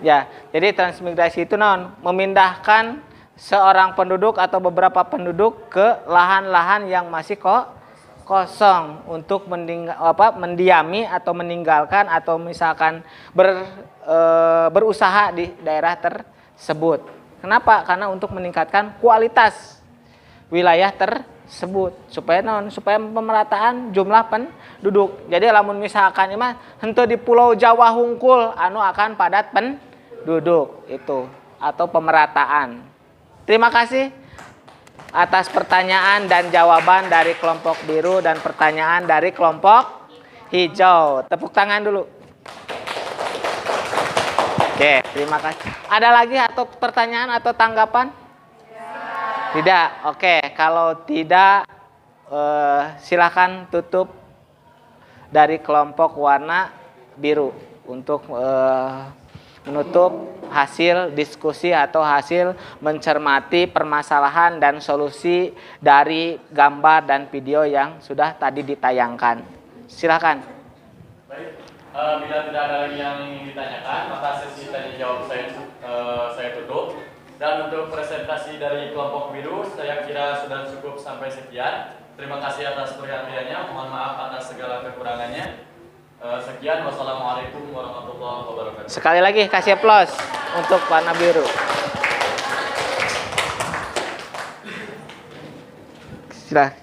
ya, jadi transmigrasi itu memindahkan seorang penduduk atau beberapa penduduk ke lahan-lahan yang masih kosong untuk mendiami atau meninggalkan atau misalkan berusaha di daerah tersebut. Kenapa? Karena untuk meningkatkan kualitas wilayah tersebut supaya pemerataan jumlah penduduk. Jadi lamun misalkan ini henteu di Pulau Jawa hungkul anu akan padat penduduk itu atau pemerataan. Terima kasih atas pertanyaan dan jawaban dari kelompok biru dan pertanyaan dari kelompok hijau. Tepuk tangan dulu. Oke, terima kasih. Ada lagi atau pertanyaan atau tanggapan? Tidak. Oke, kalau tidak silakan tutup dari kelompok warna biru untuk menutup hasil diskusi atau hasil mencermati permasalahan dan solusi dari gambar dan video yang sudah tadi ditayangkan. Silakan. Baik, bila tidak ada lagi yang ingin ditanyakan, maka sesi tanya jawab saya tutup. Dan untuk presentasi dari kelompok biru, saya kira sudah cukup sampai sekian. Terima kasih atas perhatiannya. Mohon maaf atas segala kekurangannya. Sekian, wassalamualaikum warahmatullahi wabarakatuh. Sekali lagi kasih aplaus untuk warna biru. Silakan.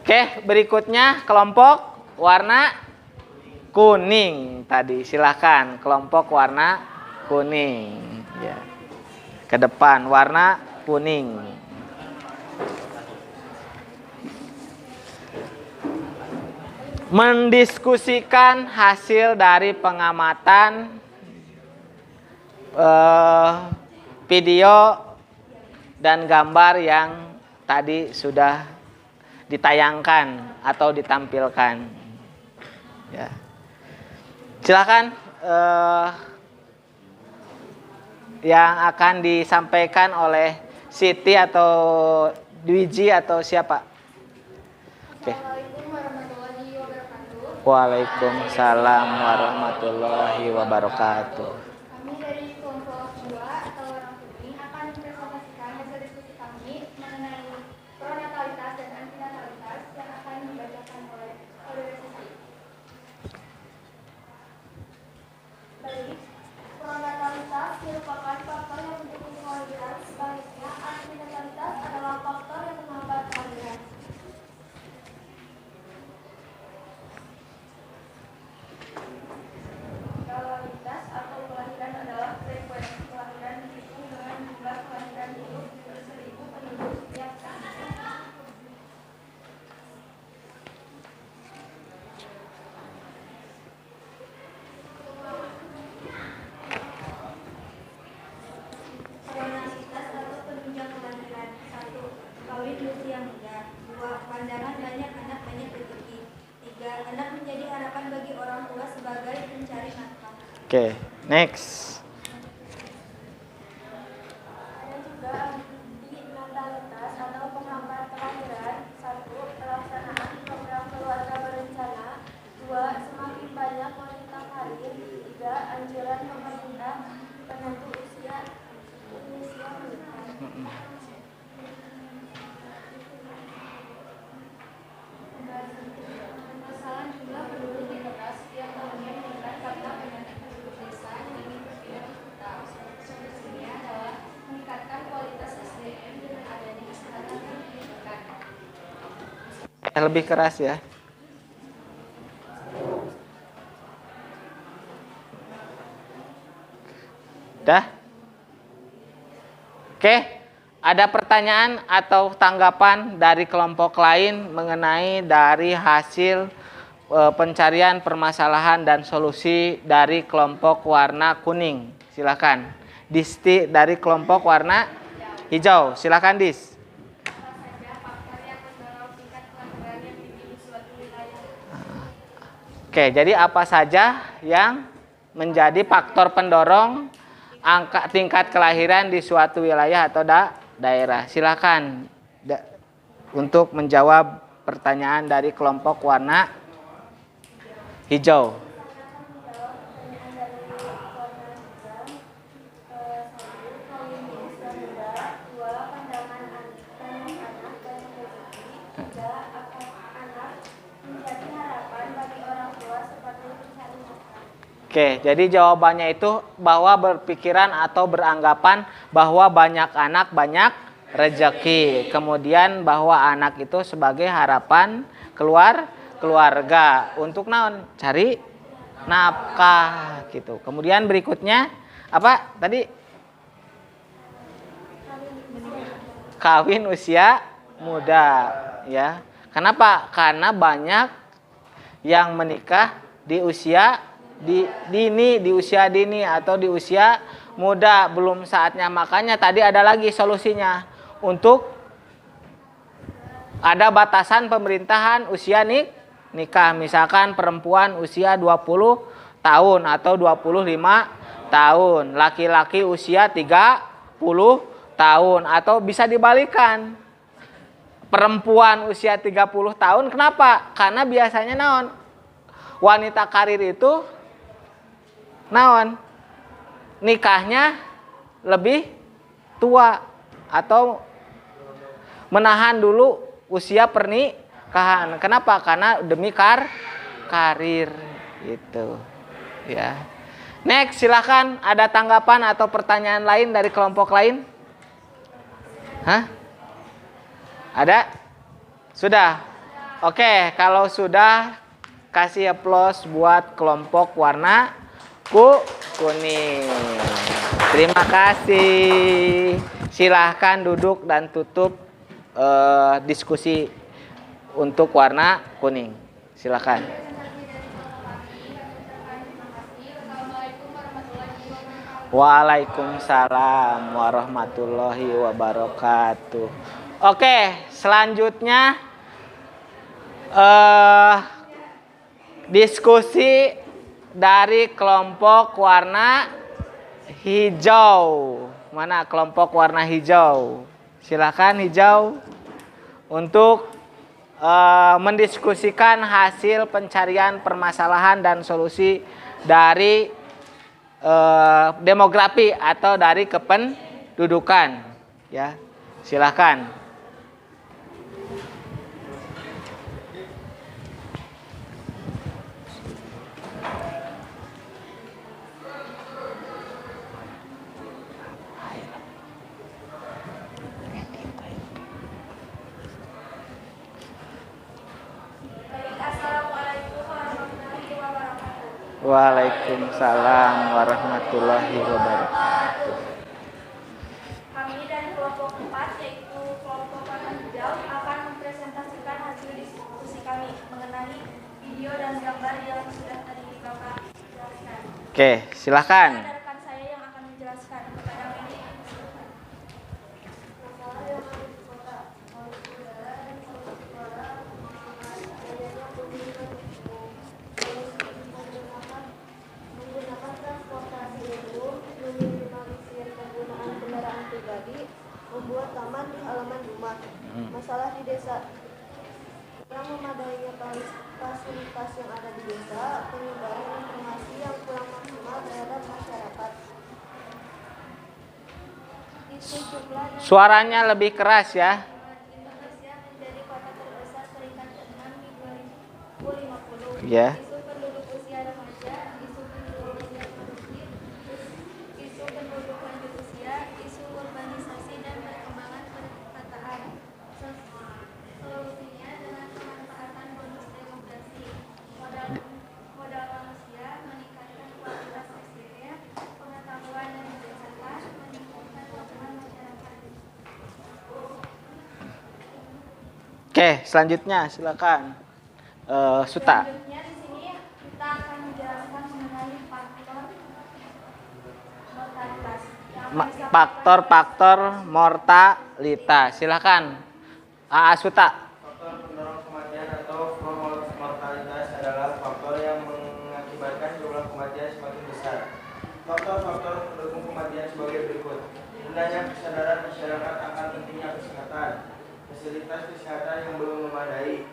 Oke, berikutnya kelompok warna kuning tadi. Silakan kelompok warna kuning. Ya. Ke depan warna kuning. Mendiskusikan hasil dari pengamatan video dan gambar yang tadi sudah ditayangkan atau ditampilkan. Ya. Silakan yang akan disampaikan oleh Siti atau Dwiji atau siapa? Oke. Assalamualaikum warahmatullahi wabarakatuh. Waalaikumsalam warahmatullahi wabarakatuh. Kami dari kelompok 2 atau orang kuning akan mempresentasikan hasil diskusi kami mengenai pronatalitas dan antinatalitas yang akan dibacakan oleh saudara Siti. Baik, pronatalitas merupakan faktor yang mendukung kelahiran, sebaliknya antinatalitas adalah faktor yang menghambat kelahiran. Natalitas atau kelahiran adalah frekuensi kelahiran dihitung dengan jumlah kelahiran hidup per 1000 penduduk setiap tahun. Pronatalitas atau penunjang kelahiran. 1. Kawin di usia muda. 2. Pandangan banyak anak banyak rezeki. 3. Anak menjadi harapan bagi orang tua sebagai pencari nafkah. Oke, next. Ada juga antinatalitas atau penghambat kelahiran. 1. Pelaksanaan program keluarga berencana. 2. Semakin banyak wanita karir. 3. Anjuran pemerintah penentu usia menikah. Permasalahan jumlah penduduk di kota setiap tahunnya meningkat karena banyaknya penduduk desa yang ingin berpindah ke kota. Solusinya adalah meningkatkan kualitas SDM dengan adanya kesempatan pendidikan. Lebih keras ya. Dah? Oke, ada pertanyaan atau tanggapan dari kelompok lain mengenai dari hasil pencarian permasalahan dan solusi dari kelompok warna kuning? Silakan. Disti dari kelompok warna hijau. Silakan Dis. Apa saja faktor yang mendorong tingkat kelahiran yang tinggi di suatu wilayah? Oke, jadi apa saja yang menjadi faktor pendorong angka tingkat kelahiran di suatu wilayah atau daerah? Silakan untuk menjawab pertanyaan dari kelompok warna hijau. Oke, jadi jawabannya itu bahwa berpikiran atau beranggapan bahwa banyak anak banyak rezeki. Kemudian bahwa anak itu sebagai harapan keluarga untuk naon? Cari nafkah gitu. Kemudian berikutnya apa tadi? Kawin usia muda, ya. Kenapa? Karena banyak yang menikah di usia dini, di usia dini atau di usia muda, belum saatnya. Makanya tadi ada lagi solusinya untuk ada batasan pemerintahan usia nikah. Misalkan perempuan usia 20 tahun atau 25 tahun, laki-laki usia 30 tahun, atau bisa dibalikan. Perempuan usia 30 tahun, kenapa? Karena biasanya naon? Wanita karir itu naon? Nikahnya lebih tua atau menahan dulu usia pernikahan. Kenapa? Karena demi karir itu, ya. Next, silakan ada tanggapan atau pertanyaan lain dari kelompok lain? Hah? Ada? Sudah? Oke, kalau sudah kasih aplaus buat kelompok warna kuning. kuning. Terima kasih. Silahkan duduk dan tutup diskusi untuk warna kuning. Silahkan. Waalaikumsalam warahmatullahi wabarakatuh. Oke, selanjutnya diskusi dari kelompok warna hijau. Mana kelompok warna hijau? Silakan hijau untuk mendiskusikan hasil pencarian permasalahan dan solusi dari demografi atau dari kependudukan. Ya, silakan. Waalaikumsalam warahmatullahi wabarakatuh. Kami dari kelompok 4 yaitu kelompok warna hijau akan mempresentasikan hasil diskusi kami mengenai video dan gambar yang sudah tadi Bapak jelaskan. Oke, silakan. Ada rekan saya yang akan menjelaskan kepada Meli. Masalah yang ada di kota, polusi udara dan polusi suara, adanya pemilihan menggunakan transportasi umum, meminimalisir penggunaan kendaraan pribadi, membuat taman di halaman rumah. Masalah di desa, kurang memadainya fasilitas yang ada di desa, penyebaran informasi yang kurang maksimal terhadap masyarakat. Itu jumlah dan Suaranya lebih keras ya. Indonesia menjadi kota terbesar peringkat ke-6 di 2050. Ya. Isu penduduk usia remaja, isu penduduk usia produktif, isu penduduk lanjut usia, isu urbanisasi dan perkembangan perkotaan. Solusinya dengan pemanfaatan bonus demografi, modal manusia, meningkatkan kualitas SDM, pengetahuan dan kebijakan, meningkatkan laporan masyarakat. Oke, selanjutnya silakan. Suta. Selanjutnya di sini kita akan menjelaskan mengenai faktor mortalitas. Faktor-faktor mortalitas. Silakan. Suta. Faktor pendorong kematian atau mortalitas adalah faktor yang mengakibatkan jumlah kematian semakin besar. Faktor-faktor pendukung kematian sebagai berikut. Rendahnya kesadaran masyarakat akan pentingnya kesehatan, fasilitas kesehatan yang belum memadai,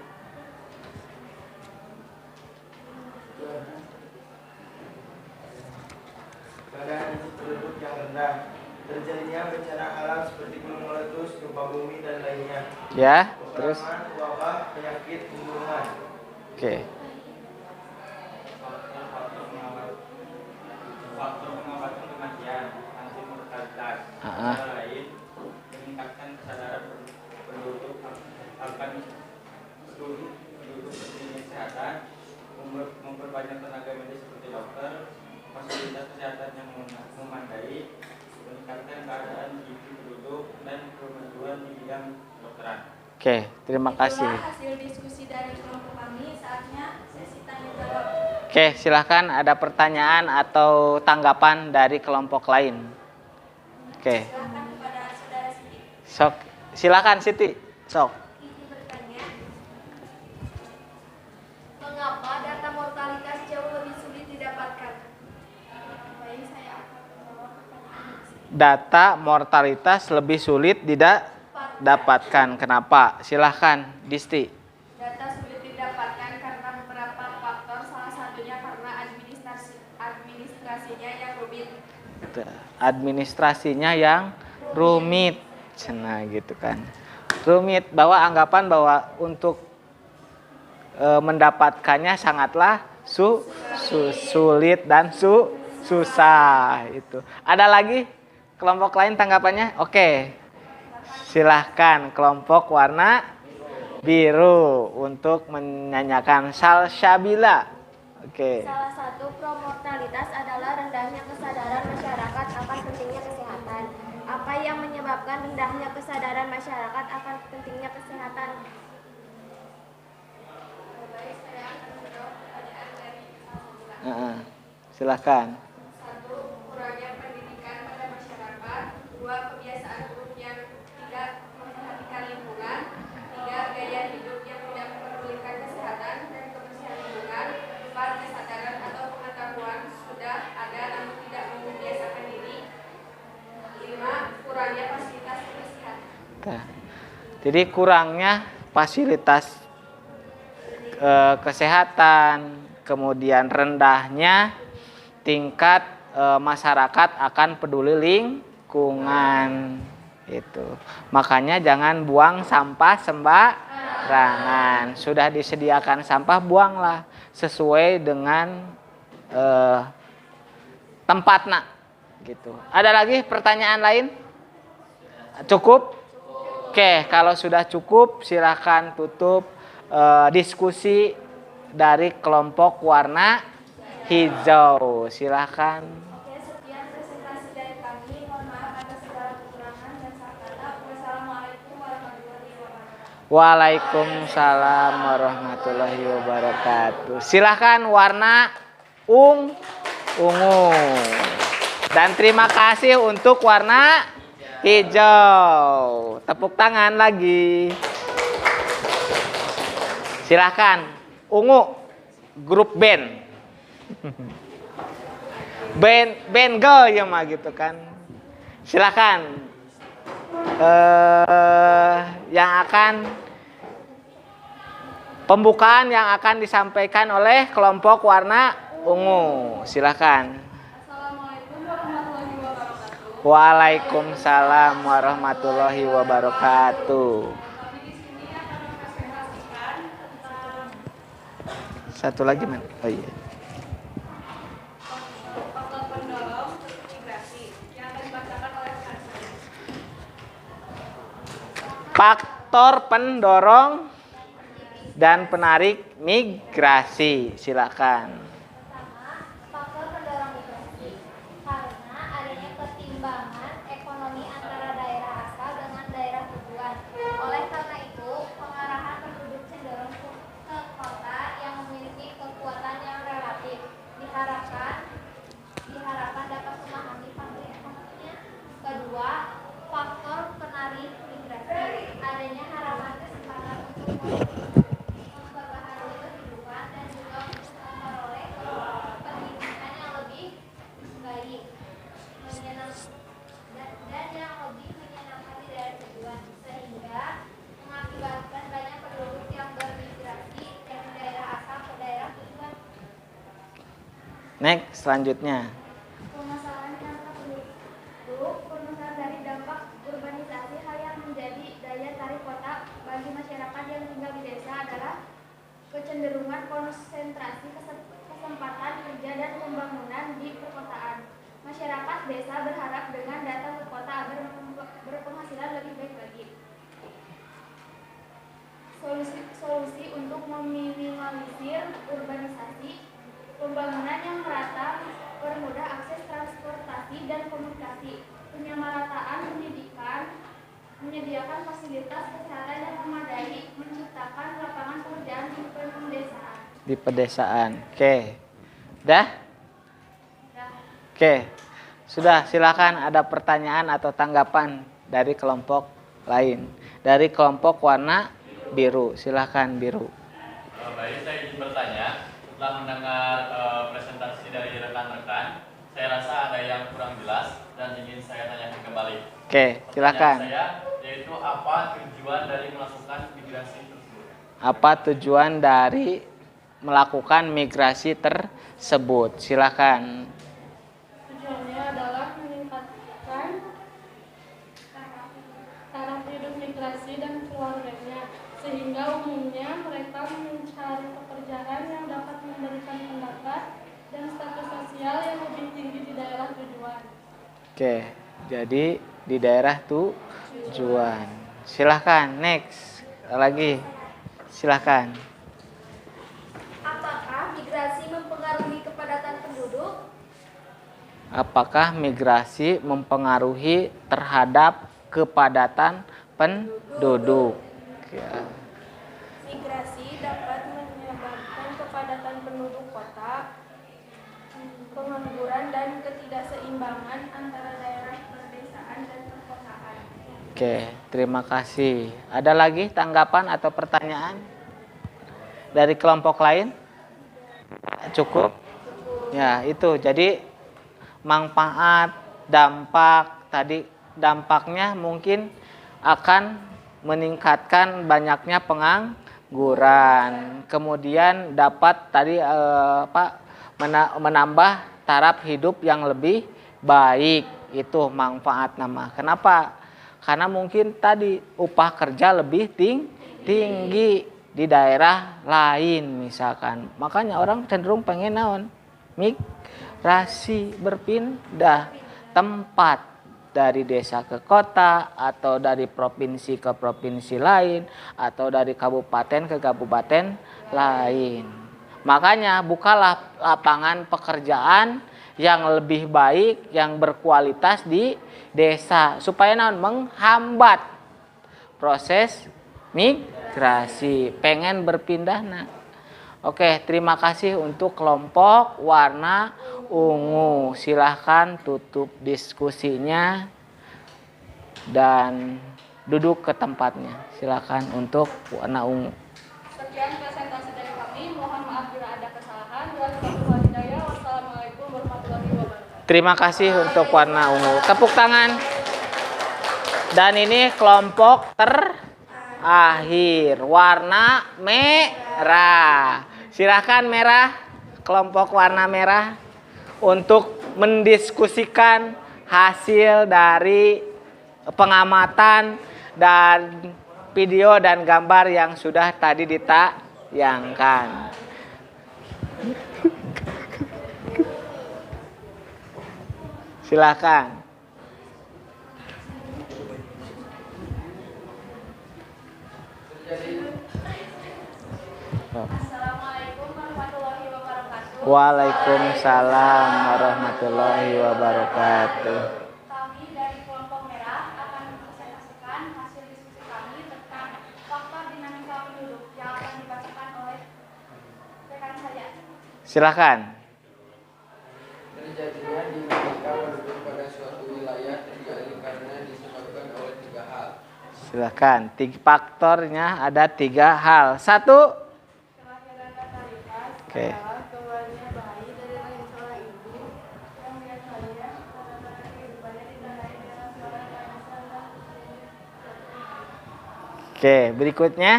keadaan hidup penduduk yang rendah, terjadinya bencana alam seperti gunung meletus, gempa bumi dan lainnya. Ya, terus. Peperangan, wabah, penyakit, pembunuhan. Oke. Faktor pengobatan kematian, anti mortalitas. Antara lain, meningkatkan kesadaran penduduk akan seluruh penduduk pentingnya kesehatan, memperbanyak tenaga medis seperti dokter, fasilitas kesehatan yang memadai, meningkatkan keadaan gizi penduduk dan kemajuan di bidang kedokteran. Oke, terima kasih. Itulah hasil diskusi dari kelompok kami. Saatnya sesi tanya jawab. Oke, silakan ada pertanyaan atau tanggapan dari kelompok lain. Oke. Silakan kepada saudara Siti. Sok, silakan Siti. Sok. Siti bertanya, mengapa data mortalitas jauh lebih sulit didapatkan? Baik, saya akan menjawab pertanyaan Siti. Data mortalitas lebih sulit didapatkan. Kenapa? Silahkan, Disti. Data sulit didapatkan karena beberapa faktor, salah satunya karena administrasinya yang rumit. Administrasinya yang rumit. Nah, gitu kan. Rumit, bahwa anggapan bahwa untuk mendapatkannya sangatlah sulit dan susah itu. Ada lagi kelompok lain tanggapannya? Oke. Silahkan kelompok warna biru untuk menyanyikan Salsabila. Oke. Salah satu promortalitas adalah rendah rendahnya kesadaran masyarakat akan pentingnya kesehatan. Apa yang menyebabkan rendahnya kesadaran masyarakat akan pentingnya kesehatan? Silakan. 1. Kurangnya pendidikan pada masyarakat. 2. Kebiasaan buruk yang tidak memperhatikan lingkungan. 3. Gaya hidup yang tidak mempedulikan kesehatan dan kebersihan lingkungan. 4. Kesadaran atau pengetahuan sudah ada namun tidak membiasakan diri. 5. Kurangnya fasilitas kebersihan. Jadi kurangnya fasilitas kesehatan, kemudian rendahnya tingkat masyarakat akan peduli lingkungan itu. Makanya jangan buang sampah sembarangan. Sudah disediakan sampah, buanglah sesuai dengan tempatnya gitu. Ada lagi pertanyaan lain? Cukup? Oke, kalau sudah cukup silakan tutup diskusi dari kelompok warna hijau. Silakan. Oke, sekian presentasi dari kami. Mohon maaf atas segala kekurangan dan salah kata. Wassalamualaikum warahmatullahi wabarakatuh. Waalaikumsalam warahmatullahi wabarakatuh. Silakan warna ungu. Dan terima kasih untuk warna hijau. Tepuk tangan lagi. Silakan ungu, grup band. band girl ya mah gitu kan. Silakan yang akan pembukaan yang akan disampaikan oleh kelompok warna ungu. Silakan. Assalamualaikum warahmatullahi wabarakatuh. Waalaikumsalam warahmatullahi wabarakatuh. Kami di sini akan mempresentasikan tentang Satu lagi man. Oh iya. faktor pendorong migrasi yang akan dibacakan oleh rekan saya. Faktor pendorong dan penarik migrasi. Silakan. Pertama, faktor pendorong migrasi. Karena adanya ketimbangan ekonomi antara daerah asal dengan daerah tujuan. Oleh karena itu, pengarahan penduduk cenderung ke kota yang memiliki kekuatan yang relatif. Diharapkan dapat memahami faktor ekonominya. Kedua, faktor penarik migrasi. Adanya harapan kesempatan untuk memperbaharui kehidupan dan juga untuk memperoleh pendidikan yang lebih baik, dan yang lebih menyenangkan di daerah tujuan, sehingga mengakibatkan banyak penduduk yang bermigrasi dari daerah asal ke daerah tujuan. Next, selanjutnya. Permasalahan jangka penduduk. Permasalahan dari dampak urbanisasi, hal yang menjadi daya tarik kota bagi masyarakat yang tinggal di desa adalah kecenderungan konsentrasi kesempatan kerja dan pembangunan di perkotaan. Masyarakat desa berharap dengan datang ke kota agar berpenghasilan lebih baik lagi. Solusi untuk meminimalisir urbanisasi: pembangunan yang merata, permudah akses transportasi dan komunikasi, penyamarataan pendidikan, menyediakan fasilitas kesehatan yang memadai, menciptakan lapangan pekerjaan di pedesaan. Di pedesaan. Oke. Dah? Oke. Sudah, silakan ada pertanyaan atau tanggapan dari kelompok lain. Dari kelompok warna biru. Silakan biru. Baik, saya ingin bertanya. Setelah mendengar presentasi dari rekan-rekan, saya rasa ada yang kurang jelas dan ingin saya tanyakan kembali. Oke, silakan. Pertanyaan saya yaitu apa tujuan dari melakukan migrasi tersebut? Apa tujuan dari melakukan migrasi tersebut? Silakan. Tujuannya adalah meningkatkan taraf hidup migrasi dan keluarganya, sehingga umumnya mereka mencari pekerjaan yang dapat memberikan pendapat dan status sosial yang lebih tinggi di daerah tujuan. Oke, jadi di daerah tujuan. Silahkan, next. Lagi, silahkan. Apakah migrasi mempengaruhi kepadatan penduduk? Apakah migrasi mempengaruhi terhadap kepadatan penduduk? Ya. Migrasi dapat menyebabkan kepadatan penduduk kota, pengangguran, dan ketidakseimbangan antara daerah pedesaan dan perkotaan. Oke, terima kasih. Ada lagi tanggapan atau pertanyaan dari kelompok lain? Cukup? Ya, itu. Jadi manfaat, dampak, tadi dampaknya mungkin akan meningkatkan banyaknya pengangguran. Kemudian dapat tadi menambah taraf hidup yang lebih baik. Itu manfaat nama. Kenapa? Karena mungkin tadi upah kerja lebih tinggi di daerah lain misalkan. Makanya orang cenderung pengen naon? Migrasi, berpindah tempat dari desa ke kota atau dari provinsi ke provinsi lain atau dari kabupaten ke kabupaten lain. Makanya bukalah lapangan pekerjaan yang lebih baik, yang berkualitas di desa supaya menghambat proses migrasi. Pengen berpindah nah. Oke, terima kasih untuk kelompok warna ungu. Silahkan tutup diskusinya dan duduk ke tempatnya. Silahkan untuk warna ungu. Sekian presentasi dari kami. Mohon maaf bila ada kesalahan. Wassalamualaikum warahmatullahi wabarakatuh. Terima kasih untuk warna ungu. Tepuk tangan. Dan ini kelompok terakhir, warna merah. Silahkan merah, kelompok warna merah, untuk mendiskusikan hasil dari pengamatan dan video dan gambar yang sudah tadi ditayangkan. Silakan. Assalamualaikum warahmatullahi wabarakatuh. Waalaikumsalam warahmatullahi wabarakatuh. Kami dari kelompok merah akan mempresentasikan hasil diskusi kami tentang faktor dinamika penduduk yang akan dibacakan oleh rekan saya. Silakan. Terjadinya dinamika penduduk pada suatu wilayah terjadi karena disebabkan oleh 3 hal. Silakan. Faktornya ada 3 hal. 1. Kelahiran natalitas Oke. adalah keluarnya bayi dari rahim seorang ibu yang biasanya pada kehidupannya ditandai dengan seorang wanita. Oke, berikutnya.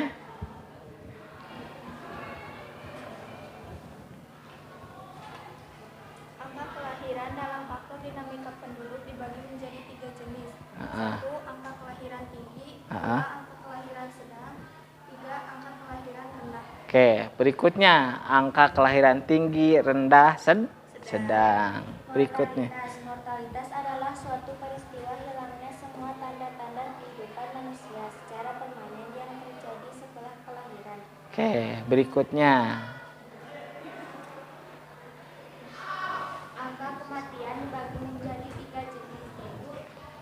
Angka kelahiran dalam faktor dinamika penduduk dibagi menjadi 3 jenis. Ah. 1. Angka kelahiran tinggi. 2. Ah. Angka kelahiran sedang. 3. Angka kelahiran rendah. Oke, berikutnya angka kelahiran tinggi, rendah, sedang. Berikutnya. Mortalitas adalah suatu peristiwa hilangnya semua tanda-tanda kehidupan manusia secara permanen yang terjadi setelah kelahiran. Oke, berikutnya. Angka kematian dibagi menjadi 3 jenis, yaitu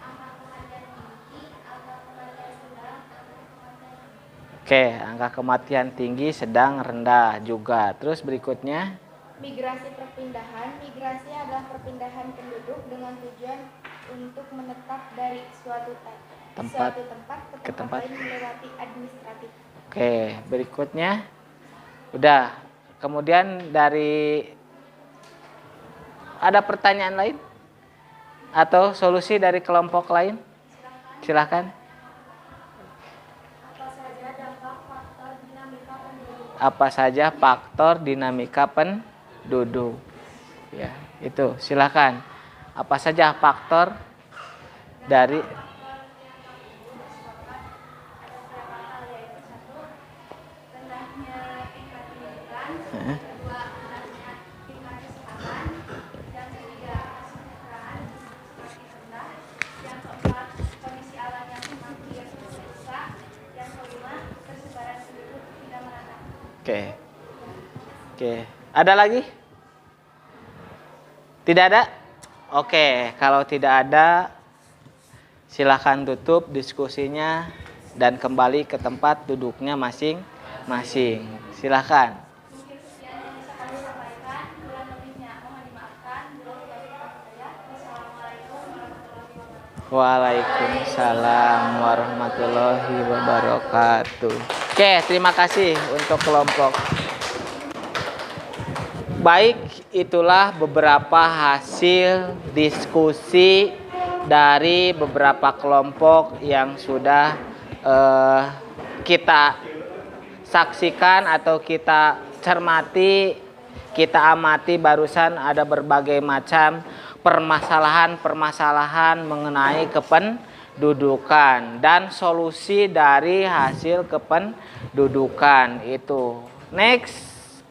angka kematian tinggi, angka kematian sedang, angka kematian rendah. Oke, angka kematian tinggi, sedang, rendah juga. Terus berikutnya. Migrasi perpindahan. Migrasi adalah perpindahan penduduk dengan tujuan untuk menetap dari suatu tempat ke tempat lain melewati administratif. Oke, berikutnya. Udah. Kemudian dari, ada pertanyaan lain? Atau solusi dari kelompok lain? Silakan. Apa saja dampak faktor dinamika penduduk? Apa saja faktor dinamika penduduk? Ya, itu. Silakan. Apa saja faktor dari Rendahnya tingkat pendidikan, kedua rendahnya tingkat kesehatan, yang ketiga kesejahteraan semakin rendah, yang keempat kondisi alam yang semakin rusak, yang kelima persebaran penduduk tidak merata. Oke. Oke. Ada lagi? Tidak ada? Oke, kalau tidak ada silakan tutup diskusinya dan kembali ke tempat duduknya masing-masing. Silakan. Mungkin sekian yang bisa kami sampaikan. Kurang lebihnya mohon dimaafkan. Wassalamualaikum warahmatullahi wabarakatuh. Waalaikumsalam warahmatullahi wabarakatuh. Oke, terima kasih untuk kelompok. Baik, itulah beberapa hasil diskusi dari beberapa kelompok yang sudah kita saksikan atau kita cermati, kita amati. Barusan ada berbagai macam permasalahan-permasalahan mengenai kependudukan dan solusi dari hasil kependudukan itu. Next,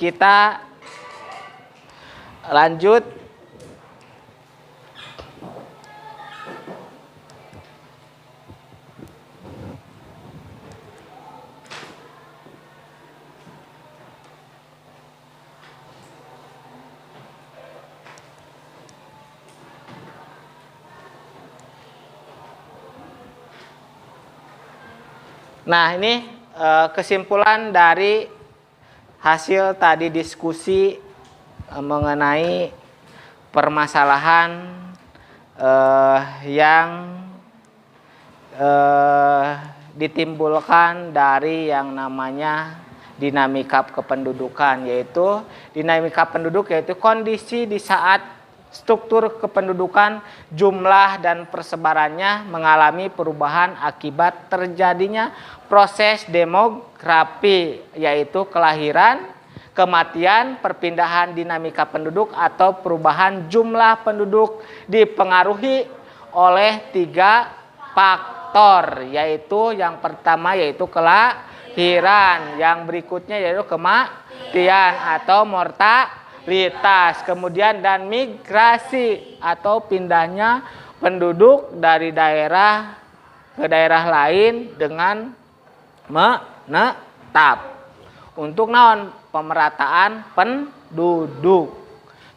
kita lanjut. Nah, ini kesimpulan dari hasil tadi diskusi mengenai permasalahan yang ditimbulkan dari yang namanya dinamika kependudukan, yaitu dinamika penduduk, yaitu kondisi di saat struktur kependudukan, jumlah dan persebarannya mengalami perubahan akibat terjadinya proses demografi, yaitu kelahiran, kematian, perpindahan dinamika penduduk atau perubahan jumlah penduduk dipengaruhi oleh 3 faktor, yaitu yang pertama yaitu kelahiran, yang berikutnya yaitu kematian atau mortalitas, kemudian dan migrasi atau pindahnya penduduk dari daerah ke daerah lain dengan menetap. Untuk pemerataan penduduk.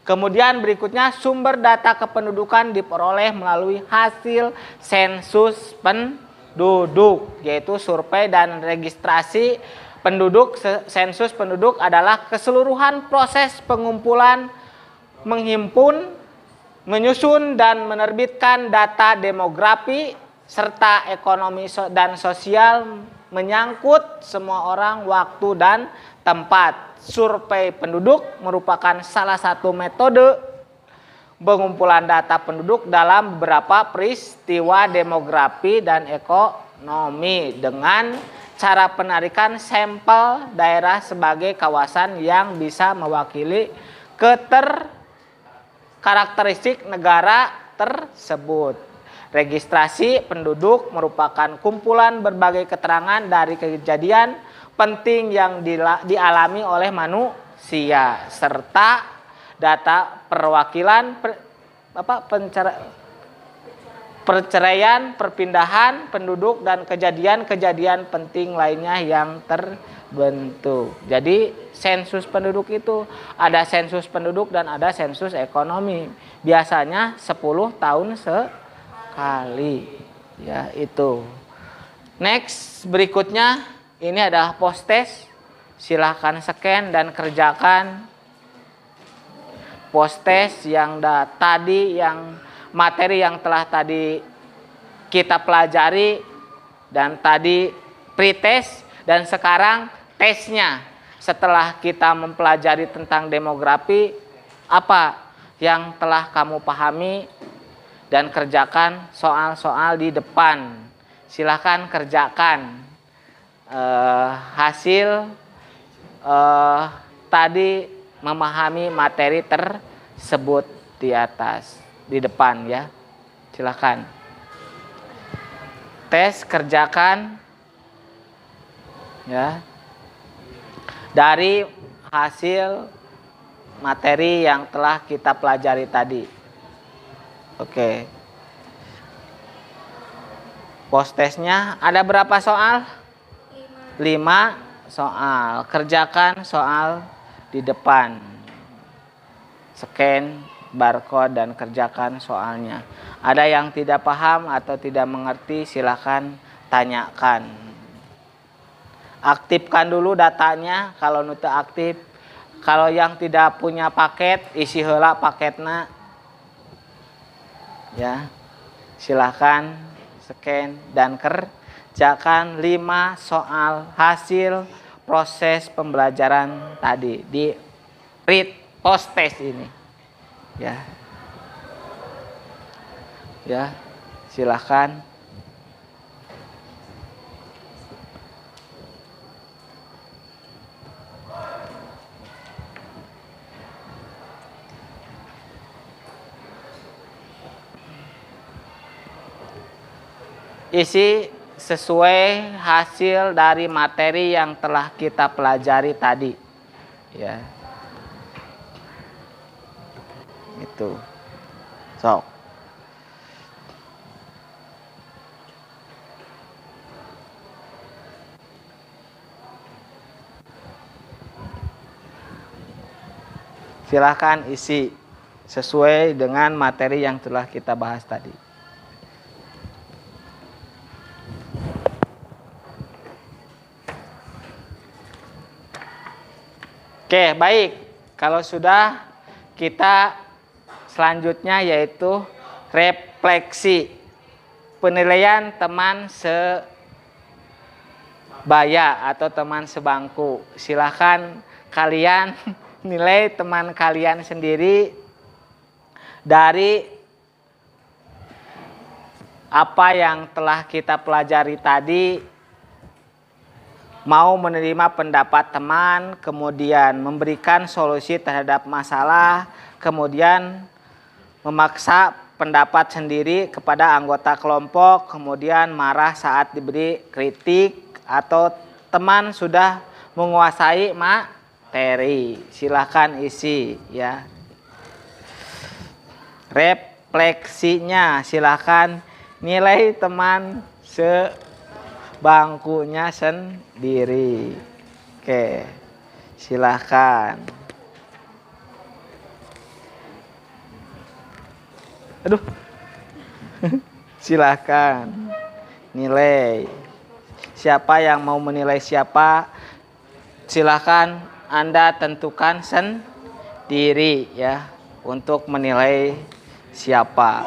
Kemudian berikutnya sumber data kependudukan diperoleh melalui hasil sensus penduduk, yaitu survei dan registrasi penduduk. Sensus penduduk adalah keseluruhan proses pengumpulan, menghimpun, menyusun dan menerbitkan data demografi serta ekonomi dan sosial menyangkut semua orang, waktu dan tempat. Survei penduduk merupakan salah satu metode pengumpulan data penduduk dalam beberapa peristiwa demografi dan ekonomi dengan cara penarikan sampel daerah sebagai kawasan yang bisa mewakili karakteristik negara tersebut. Registrasi penduduk merupakan kumpulan berbagai keterangan dari kejadian penting yang dialami oleh manusia serta data perwakilan perceraian, perpindahan penduduk dan kejadian-kejadian penting lainnya yang terbentuk. Jadi sensus penduduk itu ada sensus penduduk dan ada sensus ekonomi. Biasanya 10 tahun sekali, ya itu. Next, berikutnya ini adalah post-test. Silahkan scan dan kerjakan post-test yang tadi, yang materi yang telah tadi kita pelajari dan tadi pre-test, dan sekarang tesnya. Setelah kita mempelajari tentang demografi, apa yang telah kamu pahami, dan kerjakan soal-soal di depan. Silahkan kerjakan hasil tadi memahami materi tersebut di atas, di depan ya. Silahkan tes, kerjakan ya dari hasil materi yang telah kita pelajari tadi. Oke. Post testnya ada berapa soal? 5 soal. Kerjakan soal di depan. Scan barcode dan kerjakan soalnya. Ada yang tidak paham atau tidak mengerti, silahkan tanyakan. Aktifkan dulu datanya kalau nutu aktif. Kalau yang tidak punya paket, isi heula paketna. Ya. Silahkan scan dan kerjakan 5 soal hasil proses pembelajaran tadi di read post test ini. Ya. Ya, silahkan. Isi sesuai hasil dari materi yang telah kita pelajari tadi. Ya. Itu. Sok. Silahkan isi sesuai dengan materi yang telah kita bahas tadi. Oke, baik. Kalau sudah, kita selanjutnya yaitu refleksi. Penilaian teman sebaya atau teman sebangku. Silahkan kalian nilai teman kalian sendiri dari apa yang telah kita pelajari tadi. Mau menerima pendapat teman, kemudian memberikan solusi terhadap masalah, kemudian memaksa pendapat sendiri kepada anggota kelompok, kemudian marah saat diberi kritik, atau teman sudah menguasai materi. Silahkan isi ya. Refleksinya silahkan nilai teman bangkunya sendiri. Oke, silahkan. Aduh, silahkan nilai. Siapa yang mau menilai siapa, silahkan Anda tentukan sendiri ya untuk menilai siapa.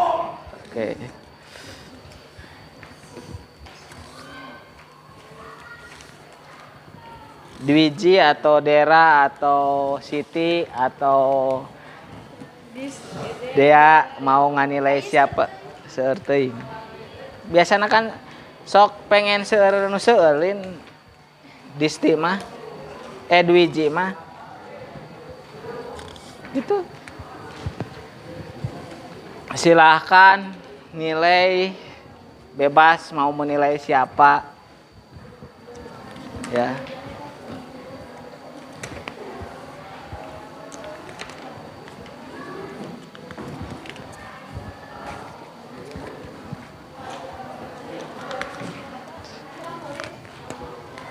Oke. Dwiji atau Dera atau Siti atau Dea mau nganilai siapa seerteuing. Biasanya kan sok pengen seueur nu seueulin Disti mah Dwiji mah gitu. Silahkan nilai, bebas mau menilai siapa ya.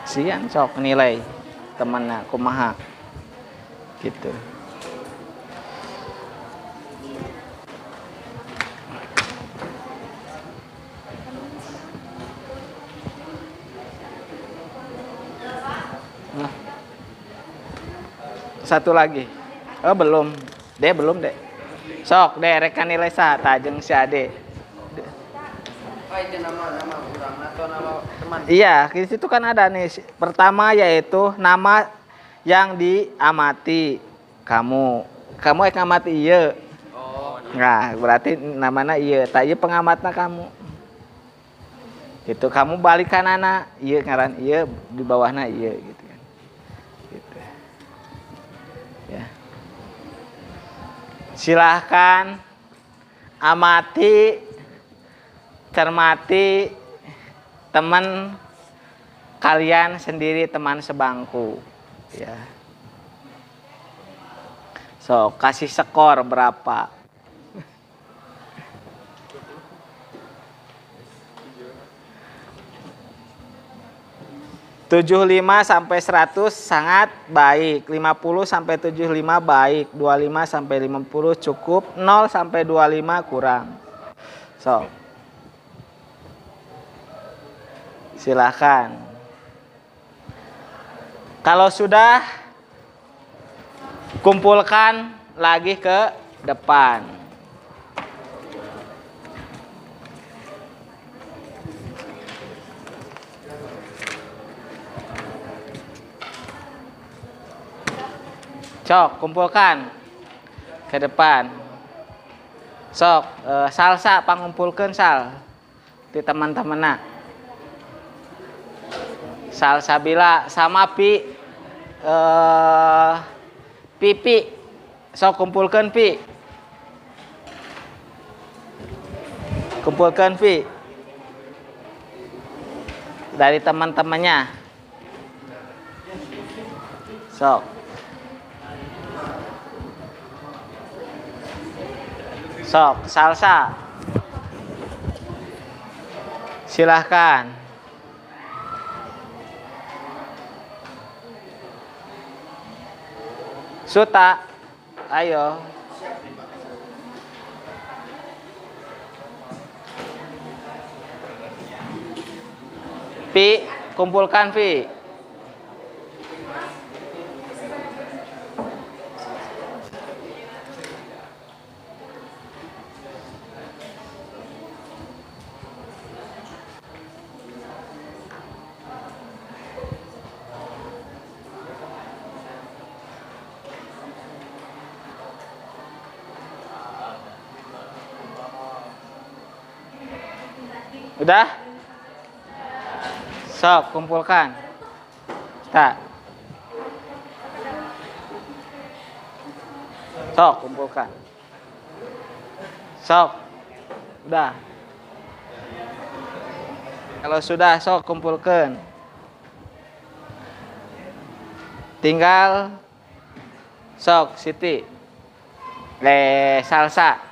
Sian sok nilai temennya kumaha gitu. Nah. Satu lagi. Oh belum. Belum deh. Sok deh rekan nilai sata jeung si Ade. Itu nama orang atau nama teman? Iya, di situ kan ada nih. Pertama yaitu nama yang diamati. Kamu ngamati ieu. Oh. Nah, berarti namanya ieu. Tak ieu pengamatna kamu. Itu kamu balik kanana, ieu ngaran ieu, di bawahna ieu gitu kan. Gitu. Ya. Silahkan amati, cermati teman kalian sendiri, teman sebangku ya. So, kasih skor berapa? 75 sampai 100 sangat baik, 50 sampai 75 baik, 25 sampai 50 cukup, 0 sampai 25 kurang. So, silahkan. Kalau sudah, kumpulkan lagi ke depan. Sok, kumpulkan ke depan. Sok, salsa pangumpulkan sal di teman-teman. Salsa bila sama pipi. Sok kumpulkan pi. Kumpulkan pi. Dari teman-temannya. Sok. Sok, salsa. Silahkan. Suta, ayo. Pi, kumpulkan Pi. Udah? Sok, kumpulkan. Tak. Sok, kumpulkan. Sok. Udah. Kalau sudah, sok, kumpulkan. Tinggal sok, Siti. Salsa.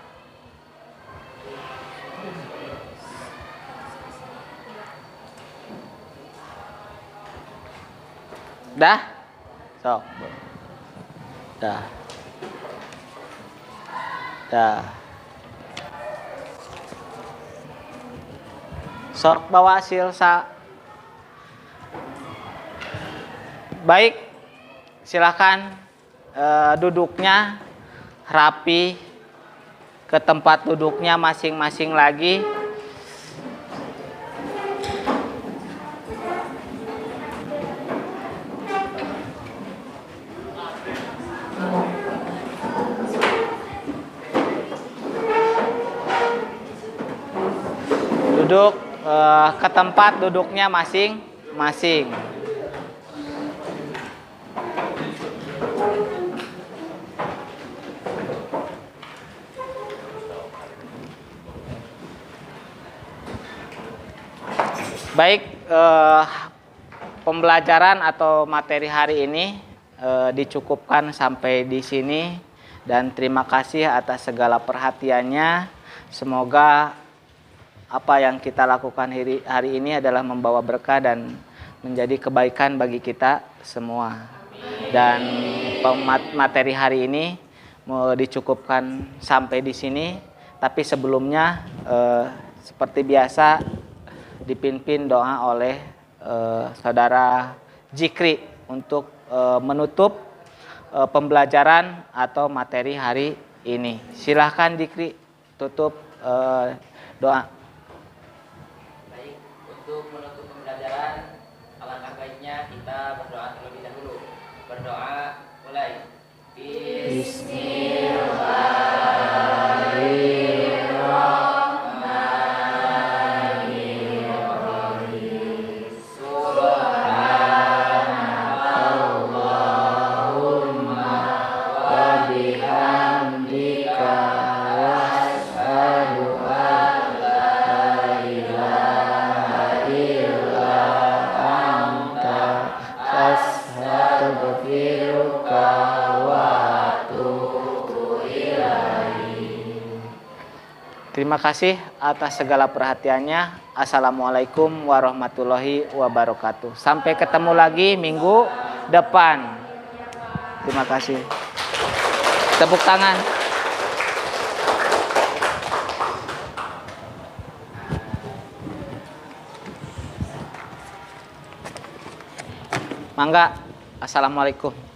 Dah? Sok. Dah. Dah. Sok bawa silsa. Baik. Silakan duduknya rapi ke tempat duduknya masing-masing lagi. Duduk ke tempat duduknya masing-masing. Baik, pembelajaran atau materi hari ini dicukupkan sampai di sini dan terima kasih atas segala perhatiannya. Semoga apa yang kita lakukan hari ini adalah membawa berkah dan menjadi kebaikan bagi kita semua. Dan materi hari ini mau dicukupkan sampai di sini. Tapi sebelumnya seperti biasa dipimpin doa oleh saudara Jikri untuk menutup pembelajaran atau materi hari ini. Silahkan Jikri tutup doa. Untuk menutup pembelajaran, alangkah baiknya kita berdoa terlebih dahulu. Berdoa mulai. Bismillahirrahmanirrahim. Subhanallahumma wa bihamdika asyhadu an la ilaha illa anta astaghfiruka wa atubu ilaik. Terima kasih atas segala perhatiannya. Assalamualaikum warahmatullahi wabarakatuh. Sampai ketemu lagi minggu depan. Terima kasih. Tepuk tangan. Mangga. Assalamualaikum.